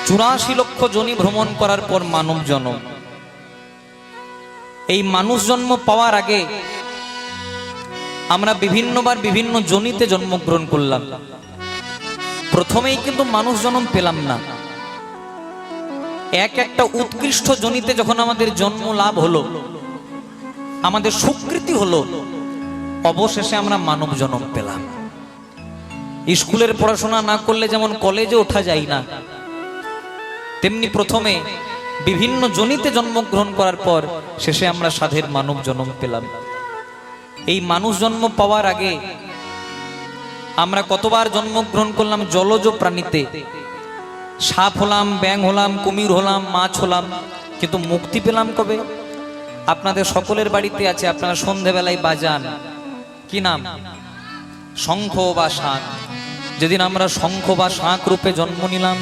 84 লক্ষ যোনি ভ্রমণ করার পর মানব জন্ম। এই মানুষ জন্ম পাওয়ার আগে আমরা বিভিন্নবার বিভিন্ন যোনিতে জন্মগ্রহণ করলাম। প্রথমেই কিন্তু মানুষ জন্ম পেলাম না। একটা উৎকৃষ্ট যোনিতে যখন আমাদের জন্ম লাভ হলো, আমাদের স্বীকৃতি হলো, অবশেষে আমরা মানব জন্ম পেলাম। স্কুলের পড়াশোনা না করলে যেমন কলেজে ওঠা যায় না, তেমনি প্রথমে বিভিন্ন যোনিতে জন্মগ্রহণ করার পর শেষে আমরা সাধের মানব জন্ম পেলাম। এই মানুষ জন্ম পাওয়ার আগে আমরা কতবার জন্মগ্রহণ করলাম জলজ প্রাণীতে। সাপ হলাম, ব্যাঙ হলাম, কুমির হলাম, মাছ হলাম, কিন্তু মুক্তি পেলাম কবে? আপনাদের সকলের বাড়িতে আছে, আপনারা সন্ধেবেলায় বাজান, কি নাম? শঙ্খ বা শাঁখ। যেদিন আমরা শঙ্খ বা শাঁখ রূপে জন্ম নিলাম,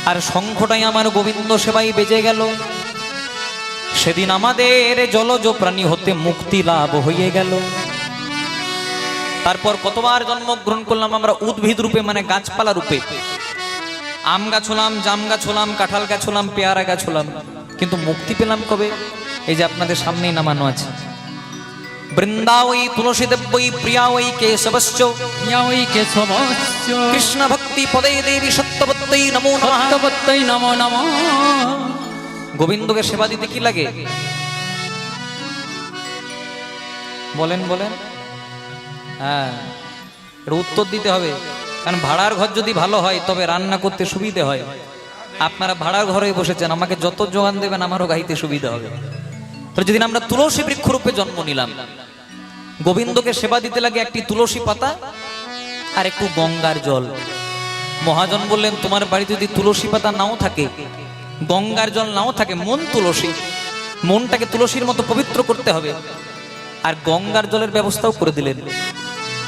আর শঙ্খটাই আমার গোবিন্দ সেবাই বেজে গেল, সেদিন আমাদের জলজ প্রাণী হতে মুক্তি লাভ হয়ে গেল। তারপর কতবার জন্মগ্রহণ করলাম আমরা উদ্ভিদ রূপে, মানে গাছপালা রূপে। আম গাছ হলাম, জাম গাছ হলাম, কাঁঠাল গাছ হলাম, পেয়ারা গাছ হলাম, কিন্তু মুক্তি পেলাম কবে? এই যে আপনাদের সামনেই নামানো আছে, বৃন্দাবৈ তুলসী দেব্যৈ প্রিয়াবৈ কেশবশ্চ কৃষ্ণ ভক্তি পদে দেবী সত্যবত্যৈ নমো নমঃ। গোবিন্দকে সেবা দিতে কি লাগে? বলেন বলেন। হ্যাঁ, উত্তর দিতে হবে, কারণ ভাড়ার ঘর যদি ভালো হয় তবে রান্না করতে সুবিধে হয়। আপনারা ভাড়ার ঘরে বসেছেন, আমাকে যত যোগান দেবেন আমারও গাইতে সুবিধা হবে। তো যেদিন আমরা তুলসী বৃক্ষরূপে জন্ম নিলাম, গোবিন্দকে সেবা দিতে লাগে একটি তুলসী পাতা আর একটু গঙ্গার জল। মহাজন বললেন, তোমার বাড়িতে যদি তুলসী পাতা নাও থাকে, গঙ্গার জল নাও থাকে, মন তুলসী, মনটাকে তুলসীর মতো পবিত্র করতে হবে। আর গঙ্গার জলের ব্যবস্থাও করে দিলেন।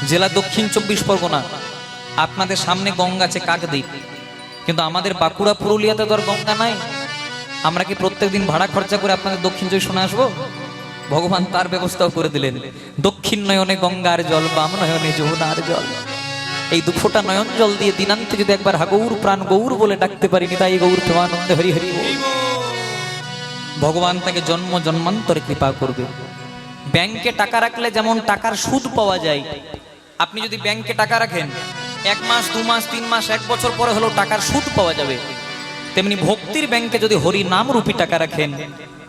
জেলা দক্ষিণ 24 পরগনা, আপনাদের সামনে গঙ্গা আছে কাকদ্বীপ, কিন্তু আমাদের বাঁকুড়া পুরুলিয়াতে তো আর গঙ্গা নাই। আমরা কি প্রত্যেকদিন ভাড়া খরচা করে আপনাদের দক্ষিণ 24 শোনা আসবো? ভগবান তার ব্যবস্থাও করে দিলেন। দক্ষিণ নয়নে গঙ্গার জল, বাম নয়নে যমুনার জল। এই দুফোটা নয়ন জল দিয়ে দিনান্তে যদি একবার হাগৌর প্রাণ গৌর বলে ডাকতে পারিনি, তাই গৌর প্রেমানন্দে হরি হরি, ভগবান তাকে জন্ম জন্মান্তরে কৃপা করবে। ব্যাংকে টাকা রাখলে যেমন টাকার সুদ পাওয়া যায়, আপনি যদি ব্যাংকে টাকা রাখেন 1 মাস 2 মাস 3 মাস 1 বছর পরে হলেও টাকার সুদ পাওয়া যাবে। তেমনি ভক্তির ব্যাংকে যদি হরি নাম রূপী টাকা রাখেন,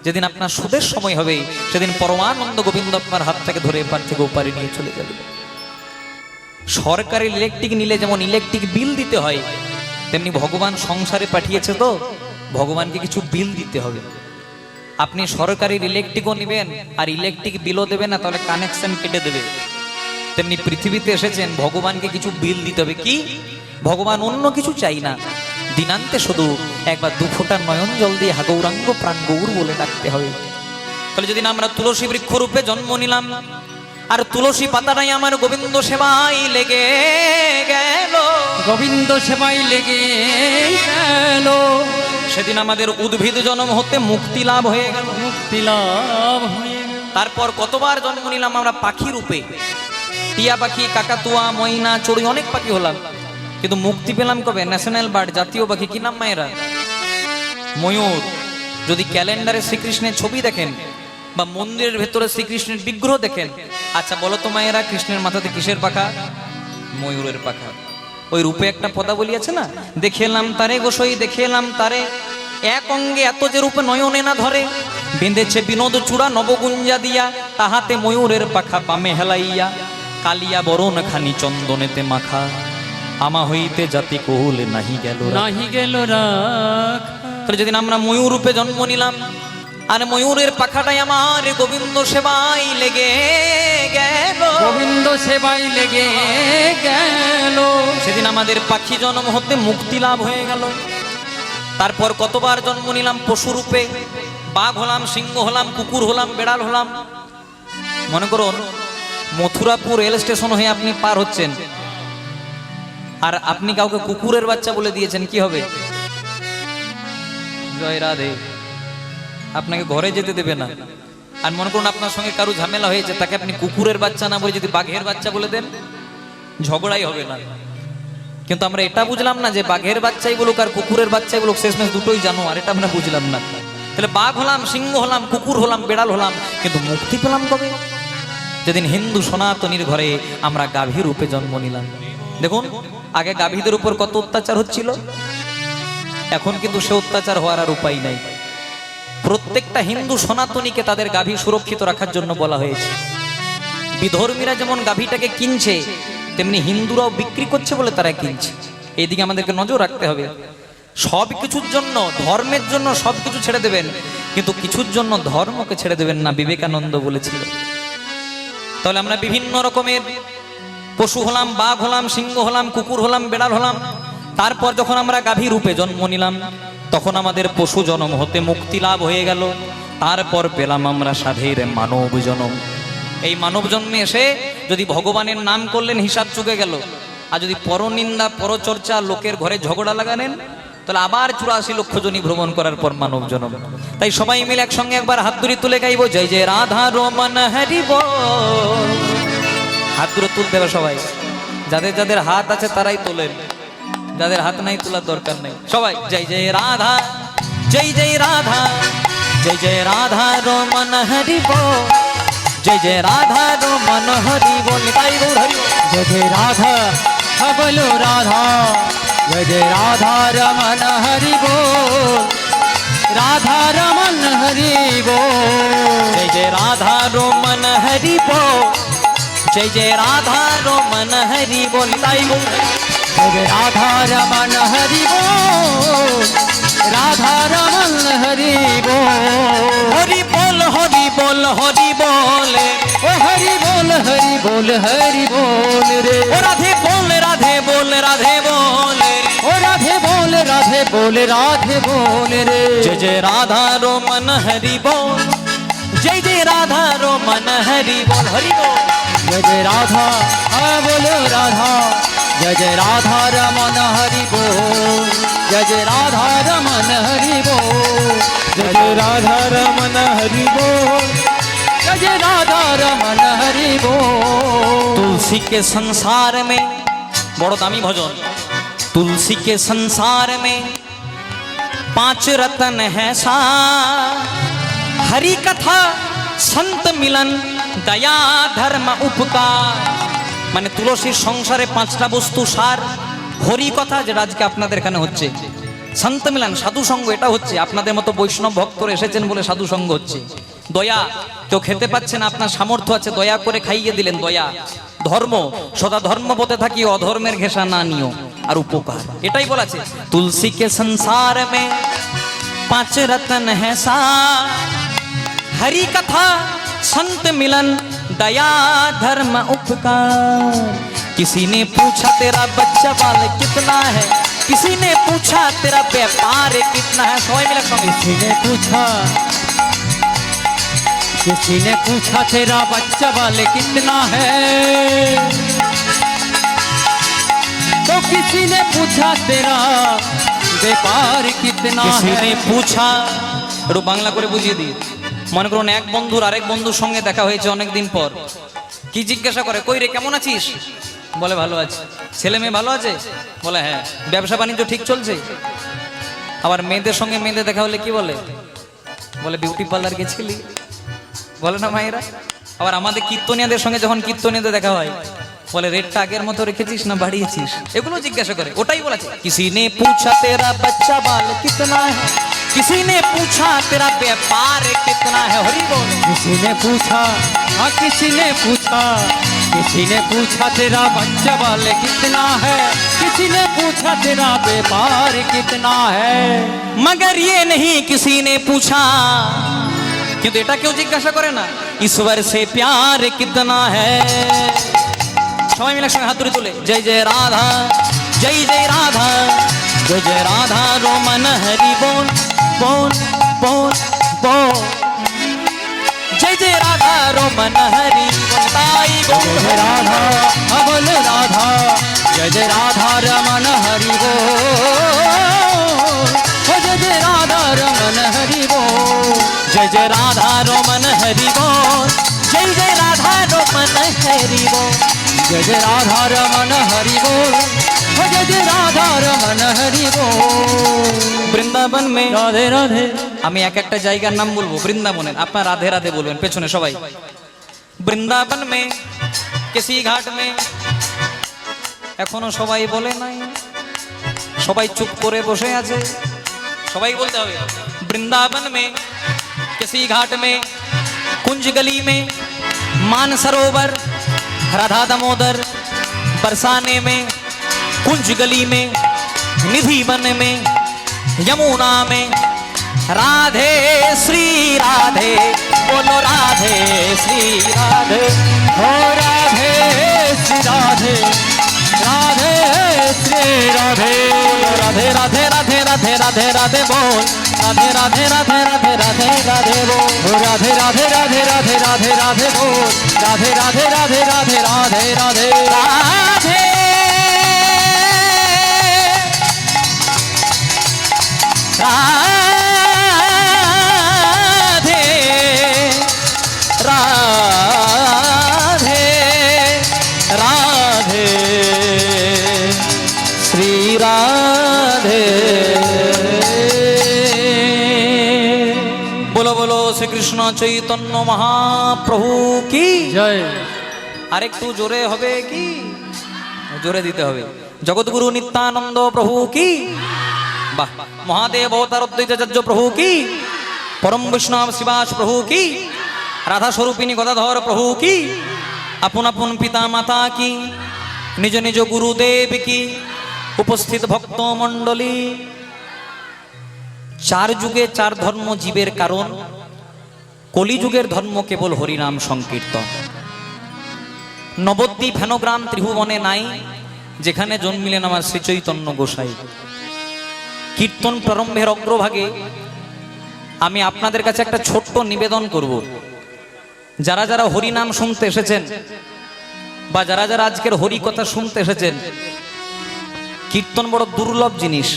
যেদিন আপনার সুদের সময় হবে সেদিন পরমানন্দ গোবিন্দ আপনার হাত থেকে ধরে এপার থেকে ওপারে নিয়ে চলে যাবে। সরকারি ইলেকট্রিক নিলে যেমন ইলেকট্রিক বিল দিতে হয়, তেমনি ভগবান সংসারে পাঠিয়েছে, তো ভগবানকে কিছু বিল দিতে হবে। আপনি সরকারি ইলেকট্রিকও নেবেন আর ইলেকট্রিক বিলও দেবেন না, তাহলে কানেকশন কেটে দেবে। তেমনি পৃথিবীতে এসেছেন, ভগবানকে কিছু বিল দিতে হবে। কি? ভগবান অন্য কিছু চাই না, দিনান্তে শুধু একবার দুফোটা নয়ন জল দিয়ে হাগৌরাঙ্গ প্রাণ গৌর বলে ডাকতে হবে। তাহলে যদি আমরা তুলসী বৃক্ষ রূপে জন্ম নিলাম, আর তুলসী পাতাটাই আমার গোবিন্দ সেবাই লেগে গেল, গোবিন্দ সেবাই লেগে গেল, সেদিন আমাদের উদ্ভিদ জন্ম হতে মুক্তি লাভ হয়ে গেল, মুক্তি লাভ হয়ে গেল। তারপর কতবার জন্ম নিলাম আমরা পাখি রূপে, টিয়া পাখি, কাকাতুয়া, ময়না, চড়ুই, অনেক পাখি হলাম, কিন্তু মুক্তি পেলাম কবে? ন্যাশনাল বার্ড, জাতীয় পাখি কি নাম মায়েরা? ময়ূর। যদি ক্যালেন্ডারে শ্রীকৃষ্ণের ছবি দেখেন বা মন্দিরের ভেতরে শ্রীকৃষ্ণের বিগ্রহ দেখেন, আচ্ছা বলো তো মায়েরা, কৃষ্ণের মাথাতে কিসের পাখা? ময়ূরের পাখা। ওই রূপে একটা পদাবলী আছে না, দেখেলাম তারে গোসই, দেখেলাম তারে, এক অঙ্গে এত যে রূপে নয়নে না ধরে, বেঁধেছে বিনোদ চূড়া নবগুঞ্জা দিয়া, তাহাতে ময়ূরের পাখা বামে হেলাইয়া, কালিয়া বরণ খানি চন্দনেতে মাখা, আমা হইতে জাতি কোল নাহি গেল নাহি গেল রাখ। তাহলে যেদিন আমরা ময়ূর রূপে জন্ম নিলাম, আর ময়ূরের পাখাটাই আমার গোবিন্দ সেবাই লেগে গেল, গোবিন্দ সেবাই লেগে গেল, সেদিন আমাদের পাখি জন্ম হতে মুক্তি লাভ হয়ে গেল। তারপর কতবার জন্ম নিলাম পশু রূপে, বাঘ হলাম, সিংহ হলাম, কুকুর হলাম, বেড়াল হলাম। মনে করুন মথুরাপুর রেল স্টেশন হয়ে আপনি পার হচ্ছেন, আর আপনি কাউকে কুকুরের বাচ্চা বলে দিয়েছেন, কি হবে? জয় রাধে, আপনাকে ঘরে যেতে দেবে না। আর মনে করুন আপনার সঙ্গে কারো ঝামেলা হয়েছে, তাকে আপনি কুকুরের বাচ্চা না বলে যদি বাঘের বাচ্চা বলে দেন, ঝগড়াই হবে না। কিন্তু আমরা এটা বুঝলাম না যে বাঘের বাচ্চাই বলুক আর কুকুরের বাচ্চাই বলুক শেষমেশ দুটোই জানোয়ার, এটা আমরা বুঝলাম না। তাহলে বাঘ হলাম, সিংহ হলাম, কুকুর হলাম, বেড়াল হলাম, কিন্তু মুক্তি পেলাম কবে? যেদিন হিন্দু সনাতনীর ঘরে আমরা গাভী রূপে জন্ম নিলাম। দেখুন আগে গাভীদের উপর কত অত্যাচার হচ্ছিল, এখন কিন্তু সে অত্যাচার হওয়ার আর উপায় নাই। প্রত্যেকটা হিন্দু সনাতনীকে তাদের গাভী সুরক্ষিত রাখার জন্য বলা হয়েছে। বিধর্মীরা যেমন গাভীটাকে কিনছে, তেমনি হিন্দুরাও বিক্রি করছে বলে তারা কিনছে। এইদিকে আমাদেরকে নজর রাখতে হবে। সব কিছুর জন্য, ধর্মের জন্য সবকিছু ছেড়ে দেবেন, কিন্তু কিছুর জন্য ধর্মকে ছেড়ে দেবেন না, বিবেকানন্দ বলেছিল। তাহলে আমরা বিভিন্ন রকমের পশু হলাম, বাঘ হলাম, সিংহ হলাম, কুকুর হলাম, বেড়াল হলাম। তারপর যখন আমরা গাভী রূপে জন্ম নিলাম, তখন আমাদের পশু জন্ম হতে মুক্তি লাভ হয়ে গেল। তারপর পেলাম আমরা সাধের মানব জন্ম। এই মানব জন্মে এসে যদি ভগবানের নাম করলেন, হিসাব চুকে গেল। আর যদি পরনিন্দা, পরচর্চা, লোকের ঘরে ঝগড়া লাগালেন, তাহলে আবার 84 লক্ষ জনি ভ্রমণ করার পর মানব জন্ম। তাই সবাই মিলে একসঙ্গে একবার হাত দুরি তুলে গাইবো, জয় জয় রাধা রমন হরি বল। হাত দুটো তুলতে হবে সবাই, যাদের যাদের হাত আছে তারাই তোলেন, যাদের হাত নাই তোলার দরকার নেই। সবাই জয় জয় রাধা, জয় জয় রাধা, জয় জয় রাধা রমন হরি বল, জয় জয় রাধা রমন হরি বল। তাই গৌর হরি বল। जय जय राधा, बोलो राधा, जय जय राधा रमन हरि बोल, राधा रमन हरि बोल। जय जय राधा रमन हरि बोल, जय जय राधा रमन हरि बोल। ताई बोल। जय जय राधा रमन हरि बोल, राधा रमन हरि बोल। हरि बोल, हरि बोल, हरि बोल, ओ हरि बोल, हरि बोल, हरि बोल रे। ओ राधे बोल, राधे बोल, राधे बोल, ओ राधे बोल, राधे बोल, राधे बोल रे। जय जय राधा रमन हरि बोल, जय जय राधा रमन हरि बोल। हरि बोल। जय जय राधा, बोलो राधा, जय जय राधा रमन हरि बोल, जय जय राधा रमन हरि बोल, जय जय राधा रमन हरि बोल, जय जय राधा रमन हरि बोल। तुलसी के संसार में, बड़ो दामी भजन, तुलसी के संसार में 5 रतन है सा, हरि कथा, संत मिलन, दया, धर्म, उपकार। মানে তুলসীর সংসারে 5টা বস্তু সার, হরি কথা যেটা আজকে আপনাদের এখানে হচ্ছে, সন্ত মিলন সাধু সঙ্গ এটা হচ্ছে, আপনাদের মতো বৈষ্ণব ভক্তরা এসেছেন বলে সাধু সঙ্গ হচ্ছে, দয়া, কেউ খেতে পাচ্ছে না, আপনার সামর্থ্য আছে, দয়া করে খাইয়ে দিলেন, দয়া, ধর্ম, সদা ধর্ম পথে থাকি, অধর্মের ঘেঁষা না নিও, আর উপকার, এটাই বলেছে। তুলসী কে সংসার মে 5 रतन है सा, हरि कथा, संत मिलन, दया, धर्म, उपकार। किसी ने पूछा तेरा बच्चा बाल कितना है, किसी ने पूछा तेरा व्यापार कितना है। सवाई मिला स्वामी। किसी ने पूछा, किसी ने पूछा तेरा बच्चा बाल कितना है, तो किसी ने पूछा तेरा व्यापार कितना किसी है। ने पूछा, একটু বাংলা করে বুঝিয়ে দিই। মনে করুন এক বন্ধুর আরেক বন্ধুর সঙ্গে দেখা হয়েছে অনেকদিন পর, কি জিজ্ঞাসা করে, কই রে কেমন আছিস? বলে ভালো আছে। ছেলে মেয়ে ভালো আছে? বলে হ্যাঁ। ব্যবসা বাণিজ্য ঠিক চলছে? আবার মেয়েদের সঙ্গে মেয়েদের দেখা হলে কি বলে? বলে বিউটি পার্লার গেছিলি? বলে না মায়েরা? আবার আমাদের কীর্তনিয়াদের সঙ্গে যখন কীর্তনিয়াদের দেখা হয়, বলে রেটটা আগের মতো রেখেছিস না বাড়িয়েছিস? এগুলো জিজ্ঞাসা করে। ওটাই বলেছে, किसी ने पूछा तेरा बच्चा बाल कितना है, किसी ने पूछा तेरा व्यापार कितना है। हरि बोल। किसी ने पूछा, हाँ किसी ने पूछा, किसी ने पूछा तेरा बच्चा बाल कितना है, किसी ने पूछा तेरा व्यापार कितना है। मगर ये नहीं किसी ने पूछा, কিন্তু এটা কেউ জিজ্ঞাসা করে না, ईश्वर से प्यार कितना है। সবাই মিলে একসঙ্গে হাত তুলে, জয় জয় রাধা, জয় জয় রাধা, জয় জয় রাধা রমন হরি बोल, बोल, बोल, बोल, जय जय राधा रमन हरि बोल। ताई बोल। जय जय राधा, बोल राधा, जय जय राधा रमन हरि बोल, जय जय राधा रमन हरि बोल, जय जय राधा रमन हरि बोल, जय जय राधा रमन हरि बोल, जय जय राधा रमन हरि बोल, हो जय जय राधा रमन हरि बोल। বৃন্দাবন মে राधे राधे আমি এক একটা জায়গার নাম বলবো বৃন্দাবনের, আপনার রাধে রাধে বলবেন পেছনে সবাই। বৃন্দাবন মে কিসি ঘাট মে, এখনো সবাই বলে নাই, সবাই চুপ করে বসে আছে, সবাই বলতে হবে। বৃন্দাবন মে किसी घाट में कुंज गली में मान सरोवर राधा दामोदर बरसाने में कुंज गली में निधि वन में यमुना में राधे श्री राधे बोलो राधे श्री राधे हो राधे श्री राधे राधे श्री राधे राधे राधे राधे राधे राधे राधे बोल राधे राधे राधे राधे राधे राधे बोल हो राधे राधे राधे राधे राधे राधे बोल राधे राधे राधे राधे राधे राधे राधे राधे राधे राधे श्री राधे बोलो बोलो श्री कृष्ण चैतन्य महाप्रभु की जय আর একটু জোরে হবে কি, জোরে দিতে হবে। জগৎগুরু নিত্যানন্দ প্রভু কি, বাহ। মহাদেব অবতার অদ্বৈতাচার্য প্রভু কি, পরম বৈষ্ণব শিবাস প্রভু কি, রাধা স্বরূপিনী গদাধর প্রভু কি, আপন আপন পিতা মাতা কি, নিজ নিজ গুরুদেব কি, উপস্থিত ভক্ত মণ্ডলী। চার যুগে চার ধর্ম জীবের কারণ, কলিযুগের ধর্ম কেবল হরিনাম সংকীর্তন। নবদ্বীপ হেনগ্রাম ত্রিভুবনে নাই, যেখানে জন্মিলেন আমার শ্রী চৈতন্য গোসাই। কীর্তন প্রারম্ভের অগ্রভাগে আমি আপনাদের কাছে একটা ছোট্ট নিবেদন করব। যারা যারা হরিনাম শুনতে এসেছেন বা যারা যারা আজকের হরি কথা শুনতে এসেছেন, কীর্তন বড় দুর্লভ জিনিস,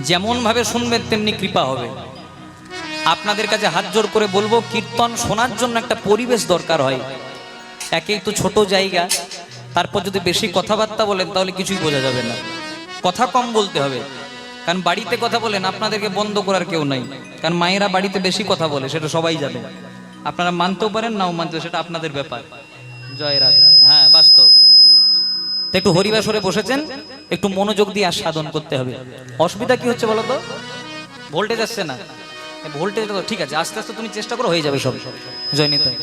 যেমন ভাবে শুনবেন তেমনি কৃপা হবে। আপনাদের কাছে হাত জোর করে বলবো, কীর্তন শোনার জন্য একটা পরিবেশ দরকার হয়। একেই তো ছোট জায়গা, তারপর যদি বেশি কথাবার্তা বলেন তাহলে কিছুই বোঝা যাবে না। কথা কম বলতে হবে, কারণ বাড়িতে কথা বলেন আপনাদেরকে বন্ধ করার কেউ নাই, কারণ মায়েরা বাড়িতে বেশি কথা বলে, সেটা সবাই জানে। আপনারা মানতেও পারেন নাও মানতে, সেটা আপনাদের ব্যাপার। জয় রাধা। হ্যাঁ বাস্তব। তো একটু হরিবাসরে বসেছেন, একটু মনোযোগ দিয়ে সাধন করতে হবে। অসুবিধা কি হচ্ছে বলো তো? ভোল্টেজ আসছে না, ভোল্টেজ তো ঠিক আছে, আস্তে আস্তে তুমি চেষ্টা করো, হয়ে যাবে সব। জয় নিতাই।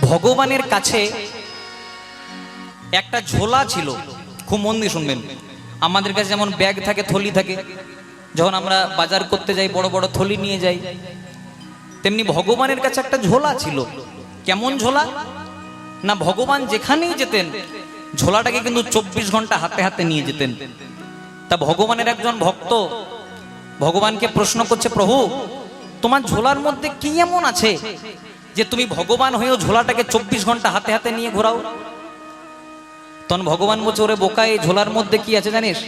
ভগবানের কাছে একটা ঝোলা ছিল, খুব মন দিয়ে শুনবেন। আমাদের কাছে যেমন ব্যাগ থাকে, থলি থাকে, যখন আমরা বাজার করতে যাই বড় বড় থলি নিয়ে যাই, তেমনি ভগবানের কাছে একটা ঝোলা ছিল। কেমন ঝোলা না, ভগবান যেখানেই যেতেন ঝোলাটাকে কিন্তু 24 ঘন্টা হাতে হাতে নিয়ে যেতেন। তা ভগবানের একজন ভক্ত ভগবানকে প্রশ্ন করছে, প্রভু তোমার ঝোলার মধ্যে কি এমন আছে যে তুমি ভগবান হয়েও ঝোলাটাকে 24 ঘন্টা হাতে হাতে নিয়ে ঘোরাও? তখন ভগবান বলছে, ওরে বোকা, এই ঝোলার মধ্যে কি আছে জানিস?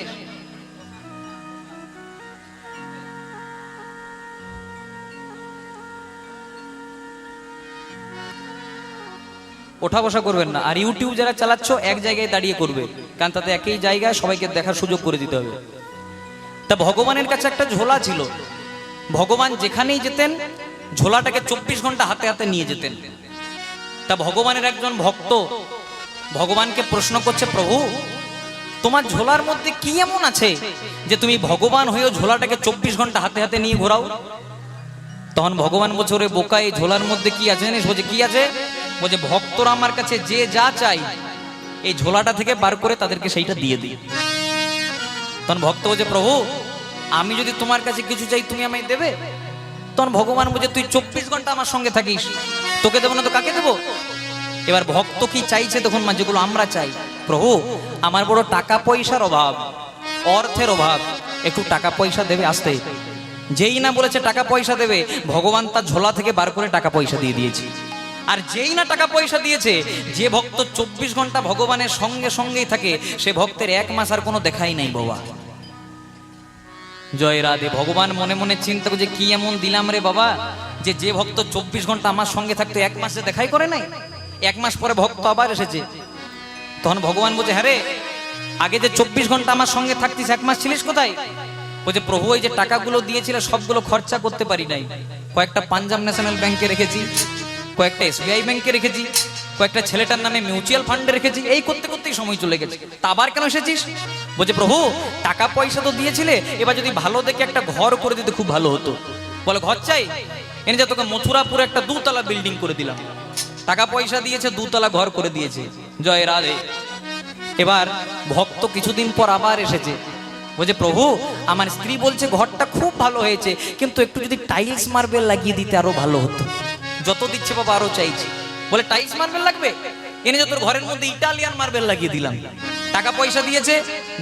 ওঠা বসা করবেন না। আর ইউটিউব যারা চালাচ্ছ এক জায়গায় দাঁড়িয়ে করবে, কারণ তাতে একই জায়গায় সবাইকে দেখার সুযোগ করে দিতে হবে। তা ভগবানের কাছে একটা ঝোলা ছিল, ভগবান যেখানেই যেতেন ঝোলাটাকে 24 ঘন্টা হাতে হাতে নিয়ে যেতেন। তা ভগবানের একজন ভক্ত ভগবানকে প্রশ্ন করছে, প্রভু তোমার ঝোলার মধ্যে কি এমন আছে যে তুমি ভগবান হয়েও ঝোলাটাকে 24 ঘন্টা হাতে হাতে নিয়ে ঘোরাও? তখন ভগবান বলছে, ওরে বোকা, এই ঝোলার মধ্যে কি আছে জানিস? বলছে, কি আছে? বলছে, ভক্তরা আমার কাছে যে যা চাই এই ঝোলাটা থেকে বার করে তাদেরকে সেইটা দিয়ে দিই। তখন ভক্ত বলছে, প্রভু আমি যদি তোমার কাছে কিছু চাই তুমি আমায় দেবে? তখন ভগবান বলছে, তুই 24 ঘন্টা আমার সঙ্গে থাকিস, তোকে দেবো না তো কাকে দেবো? এবার ভক্ত কি চাইছে দেখুন, মা, যেগুলো আমরা চাই। প্রভু আমার বড় টাকা পয়সার অভাব, অর্থের অভাব, একটু টাকা পয়সা দেবে। আসতে যেই না বলেছে টাকা পয়সা দেবে, ভগবান তার ঝোলা থেকে বার করে টাকা পয়সা দিয়ে দিয়েছে। আর যেই না টাকা পয়সা দিয়েছে, যে ভক্ত 24 ঘন্টা ভগবানের সঙ্গে সঙ্গেই থাকে, সে ভক্তের 1 মাস আর কোনো দেখাই নাই বাবা। জয় রাধে। ভগবান মনে মনে চিন্তা করছে, কি এমন দিলাম রে বাবা যে যে ভক্ত 24 ঘন্টা আমার সঙ্গে থাকতো 1 মাসে দেখাই করে নাই। 1 মাস পরে ভক্ত আবার এসেছে, তখন ভগবান বলছে, হ্যাঁ রে, আগে যে 24 ঘন্টা আমার সঙ্গে থাকতিস, 1 মাস ছিলিস কোথায়? বলছে, প্রভু ওই যে টাকাগুলো দিয়েছিল সবগুলো খরচা করতে পারি নাই। কয়েকটা পাঞ্জাব ন্যাশনাল ব্যাংকে রেখেছি, কয়েকটা SBI ব্যাংকে রেখেছি, কয়েকটা ছেলেটার নামে মিউচুয়াল ফান্ডে রেখেছি, এই করতে করতেই সময় চলে গেছে। তা আবার কেন এসেছিস? বলছে, প্রভু টাকা পয়সা তো দিয়েছিলে, এবার যদি ভালো দেখে একটা ঘর করে দিতে খুব ভালো হতো। বলে, ঘর চাই? এনে যে তোকে মথুরাপুরে একটা 2 তলা বিল্ডিং করে দিলাম। টাকা পয়সা দিয়েছে, 2 তলা ঘর করে দিয়েছে। জয় রাধে। এবার ভক্ত কিছুদিন পর আবার এসেছে, বলছে, প্রভু আমার স্ত্রী বলছে ঘরটা খুব ভালো হয়েছে, কিন্তু একটু যদি টাইলস মার্বেল লাগিয়ে দিতে আরো ভালো হতো। যত দিচ্ছে বাবা আরো চাইছি। বলে, টাইলস মার্বেল লাগবে? এনে যে তোর ঘরের মধ্যে ইটালিয়ান মার্বেল লাগিয়ে দিলাম। টাকা পয়সা দিয়েছে,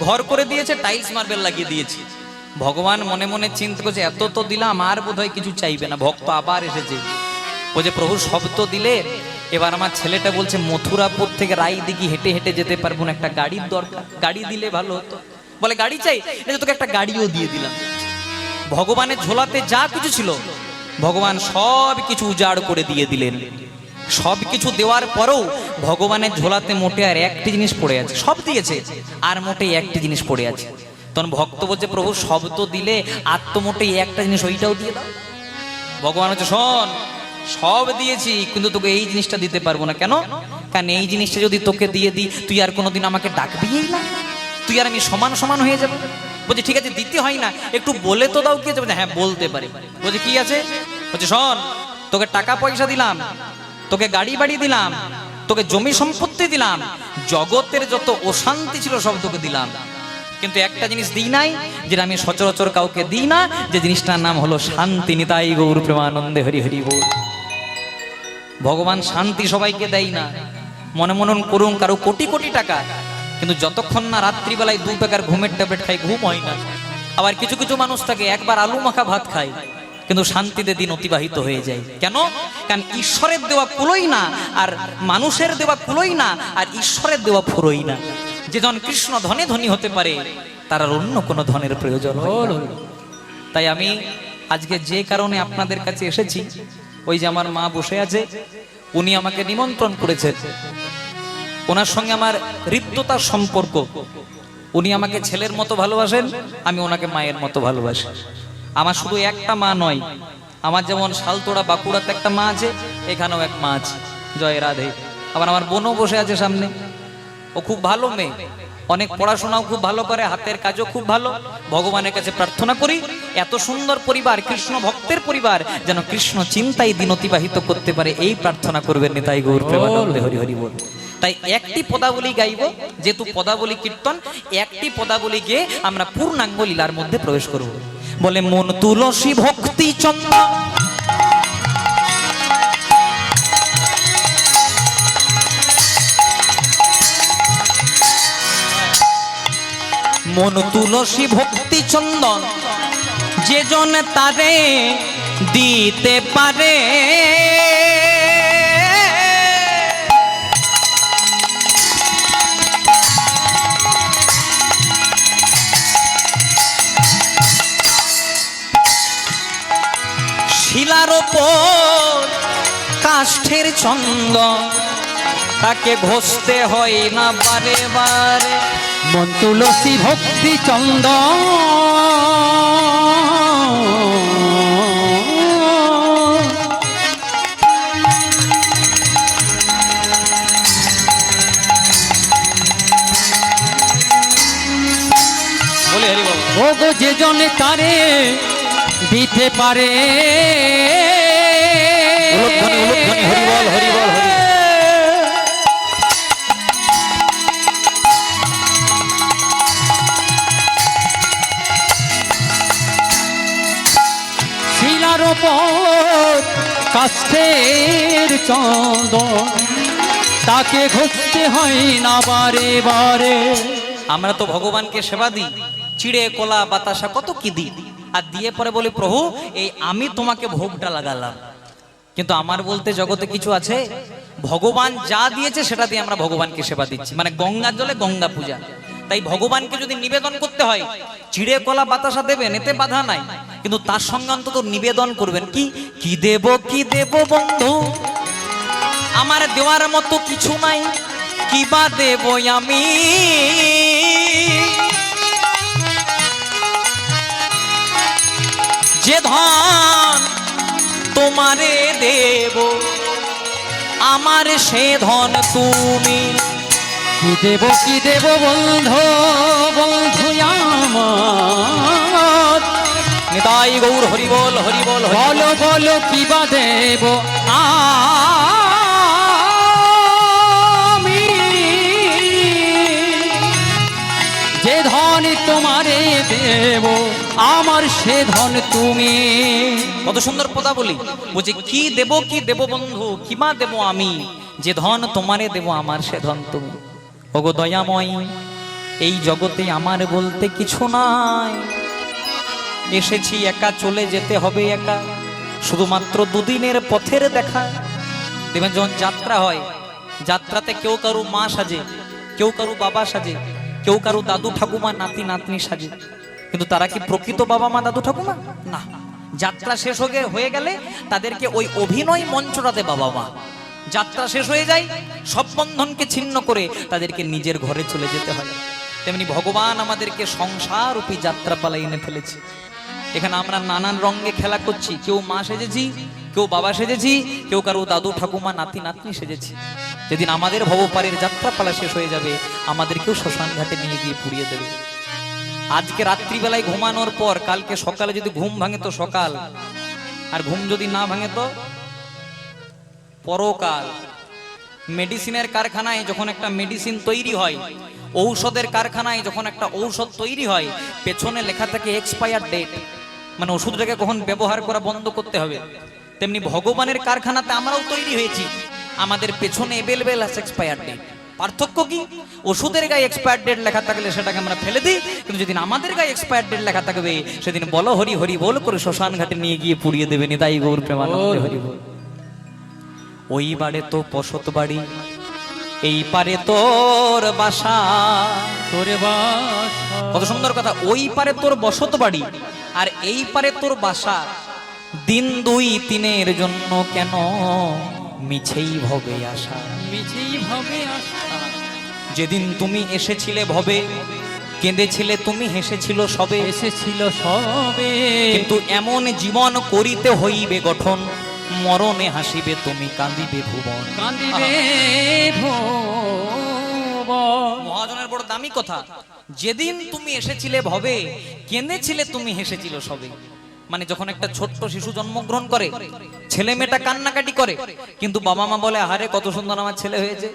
ঘর করে দিয়েছে, টাইলস মার্বেল লাগিয়ে দিয়েছি। ভগবান মনে মনে চিন্তা করছে, এত তো দিলাম, আর বোধহয় কিছু চাইবে না। ভক্ত আবার এসেছে, বলছে, প্রভু সব তো দিলে, এবার আমার ছেলেটা বলছে মথুরাপুর থেকে রায়দিঘি হেঁটে হেঁটে যেতে পারবো না, একটা গাড়ির দরকার, গাড়ি দিলে ভালো হতো। বলে, গাড়ি চাই? এই যে তোকে একটা গাড়িও দিয়ে দিলাম। ভগবানের ঝোলাতে যা কিছু ছিল ভগবান সব কিছু উজাড় করে দিয়ে দিলেন। সব কিছু দেওয়ার পরেও ভগবানের ঝোলাতে মোটে আর একটি জিনিস পড়ে আছে। সব দিয়েছে আর মোটে একটি জিনিস পড়ে আছে। তখন ভক্ত বলছে, প্রভু সব তো দিলে, আর তো মোটে একটা জিনিস, ওইটাও দিয়ে দাও। ভগবান হচ্ছে, শোন, সব দিয়েছি কিন্তু তোকে এই জিনিসটা দিতে পারবো না। কেন? কারণ এই জিনিসটা যদি তোকে দিয়ে দিই, তুই আর কোনোদিন আমাকে ডাকবিই না, তুই আর আমি সমান সমান হয়ে যাবে। বলছে, ঠিক আছে, দিতে হয় না, একটু বলে তো দাও কি আছে? হ্যাঁ বলতে পারি। বলছে, কি আছে? বলছে, শোন, তোকে টাকা পয়সা দিলাম, তোকে গাড়ি বাড়ি দিলাম, তোকে জমি সম্পত্তি দিলাম, জগতের যত অশান্তি ছিল সব তোকে দিলাম, কিন্তু একটা জিনিস দিই নাই, যেটা আমি সচরাচর কাউকে দিই না, যে জিনিসটার নাম হলো শান্তি। নিতাই গৌর প্রেমানন্দে হরি হরি বল। ভগবান শান্তি সবাইকে দেয় না। মনে মনন করুন, কারো কোটি কোটি টাকা, কিন্তু যতক্ষণ না রাত্রিবেলায় 2 টাকার ঘুমের ট্যাবলেট খাই, ঘুম হয় না। আবার কিছু কিছু মানুষ থাকে একবার আলু মাখা ভাত খায়, কিন্তু শান্তিতে দিন অতিবাহিত হয়ে যায়। কেন? কারণ ঈশ্বরের দেওয়া কুলোই না, আর মানুষের দেওয়া কুলোই না, আর ঈশ্বরের দেওয়া ফুরোই না। যে জন কৃষ্ণ ধনে ধনী হতে পারে, তার আর অন্য কোনো ধনের প্রয়োজন হয় না। তাই আমি আজকে যে কারণে আপনাদের কাছে এসেছি, ওই যে আমার মা বসে আছে, উনি আমাকে নিমন্ত্রণ করেছেন। ওনার সঙ্গে আমার হৃদ্যতার সম্পর্ক। উনি আমাকে ছেলের মতো ভালোবাসেন, আমি ওনাকে মায়ের মতো ভালোবাসি। আমার শুধু একটা মা নয়, আমার যেমন শালতোড়া বাঁকুড়াতে একটা মা আছে, এখানেও এক মা আছে। জয় রাধে। আবার আমার বোনও বসে আছে সামনে, ও খুব ভালো মেয়ে, অনেক পড়াশোনাও খুব ভালো করে, হাতের কাজও খুব ভালো। ভগবানের কাছে প্রার্থনা করি এত সুন্দর পরিবার, কৃষ্ণ ভক্তের পরিবার, যেন কৃষ্ণ চিন্তায় দিন অতিবাহিত করতে পারে, এই প্রার্থনা করবেন। নিতাই গৌর প্রেমানন্দে হরি হরি বল। তাই একটি পদাবলী গাইব, যেহেতু পদাবলী কীর্তন, একটি পদাবলী গিয়ে আমরা পূর্ণাঙ্গ লীলার মধ্যে প্রবেশ করব। বলে, মন তুলসী ভক্তি চন্দন, মন তুলসী ভক্তি চন্দন, যে জন তারে দিতে পারে, শিলার ওপর কাষ্ঠের চন্দন, তাকে ঘষতে হয় না বারে বারে। মন তুলসী ভক্তি চন্দন, বলে হরি বল। ও গো যে জনে তারে দিতে পারে, উলুধ্বনি উলুধ্বনি, হরি বল হরি বল হরি। শিলার ওপর কাষ্ঠের চন্দন, তাকে ঘষতে হয় না বারে বারে। আমরা তো ভগবানকে সেবা দিই, চিড়ে কলা বাতাসা কত কি দিই, আর দিয়ে পরে বলি, প্রভু এই আমি তোমাকে ভোগটা লাগালাম। কিন্তু আমার বলতে জগতে কিছু আছে, ভগবান যা দিয়েছে সেটা দিয়ে আমরা ভগবানকে সেবা দিচ্ছি, মানে গঙ্গার জলে গঙ্গা পূজা। তাই ভগবানকে যদি নিবেদন করতে হয়, চিড়ে কলা বাতাসা দেবেন, এতে বাধা নাই, কিন্তু তার সঙ্গে অন্তত নিবেদন করবেন কি, কি দেব বন্ধু, আমার দেওয়ার মতো কিছু নাই, কিবা দেব আমি, যে ধন তোমারে দেব আমার সে ধন তুমি। কি দেব বন্ধু বন্ধু আমার, নিতাই গৌর হরি বল হরি বল হরি বল। বলো বলো কি বা দেব আমি, যে ধন তোমারে দেব আমার সে ধন তুমি। কত সুন্দর পদা বলি, বলছি কি দেব বন্ধু কিমা দেব আমি, যে ধন তোমারে দেব আমার সে ধন তুমি। ওগো দয়াময়, এই জগতে আমার বলতে কিছু নাই, এসেছি একা, চলে যেতে হবে একা, শুধুমাত্র দুদিনের পথের দেখা। দেখবেন যখন যাত্রা হয়, যাত্রাতে কেউ কারু মা সাজে, কেউ কারু বাবা সাজে, কেউ কারু দাদু ঠাকুমা নাতি নাতনি সাজে, কিন্তু তারা কি প্রকৃত বাবা মা দাদু ঠাকুমা? না। যাত্রা শেষ হয়ে গেলে তাদেরকে ওই অভিনয় মঞ্চটাতে বাবা মা, যাত্রা শেষ হয়ে যায়, সব বন্ধনকে ছিন্ন করে তাদেরকে নিজের ঘরে চলে যেতে হয়। তেমনি ভগবান আমাদেরকে সংসার রূপী যাত্রাপালা এনে ফেলেছে। এখানে আমরা নানান রঙে খেলা করছি, কেউ মা সেজেছি, কেউ বাবা সেজেছি, কেউ কারো দাদু ঠাকুমা নাতি নাতনি সেজেছি। যেদিন আমাদের ভবপারের যাত্রাপালা শেষ হয়ে যাবে, আমাদেরকেও শ্মশান ঘাটে নিয়ে গিয়ে পুড়িয়ে দেবে। আজকে রাত্রিবেলায় ঘুমানোর পর কালকে সকালে যদি ঘুম ভাঙে তো সকাল, আর ঘুম যদি না ভাঙে তো পরকাল। মেডিসিনের কারখানায় যখন একটা মেডিসিন তৈরি হয়, ঔষধের কারখানায় যখন একটা ঔষধ তৈরি হয়, পেছনে লেখা থাকে এক্সপায়ার ডেট, মানে ওষুধটাকে কখন ব্যবহার করা বন্ধ করতে হবে। তেমনি ভগবানের কারখানাতে আমরাও তৈরি হয়েছি, আমাদের পেছনে এভেলেবেল আছে এক্সপায়ার ডেট। পার্থক্য কি? ওষুধের গায়ে এক্সপায়ার ডেট লেখা থাকলে সেটাকে আমরা ফেলে দিই, কিন্তু যেদিন আমাদের গায়ে এক্সপায়ার ডেট লেখা থাকবে সেদিন বলো হরি হরি বল করে শ্মশান ঘাটে নিয়ে গিয়ে পুড়িয়ে দেবে। নিতাই গৌর প্রেমানন্দে হরি বল। ওই বাড়ে তো বসত বাড়ি, এই পারে তোর বাসা। তোরে বাসা, কত সুন্দর কথা, ওই পারে তোর বসত বাড়ি আর এই পারে তোর বাসা। দিন দুই তিনের জন্য কেন মিছেই ভবে আশা, মিছেই ভাবে আশা। যেদিন তুমি এসেছিলে ভবে, কেঁদেছিলে তুমি, হেসেছিল সবে, এসেছিল সবে, কিন্তু এমন জীবন করিতে হইবে গঠন, মরণে হাসিবে তুমি, কাঁদিবে ভুবন। কান্দিবে ভুবন। মহাজনের বড় দামি কথা, যেদিন তুমি এসেছিলে ভবে, কেঁদেছিলে তুমি, হেসেছিল সবে। মানে যখন একটা ছোট্ট শিশু জন্মগ্রহণ করে, ছেলে মেয়েটা কান্নাকাটি করে, কিন্তু বাবা মা বলে আহারে কত সুন্দর আমার ছেলে হয়েছে,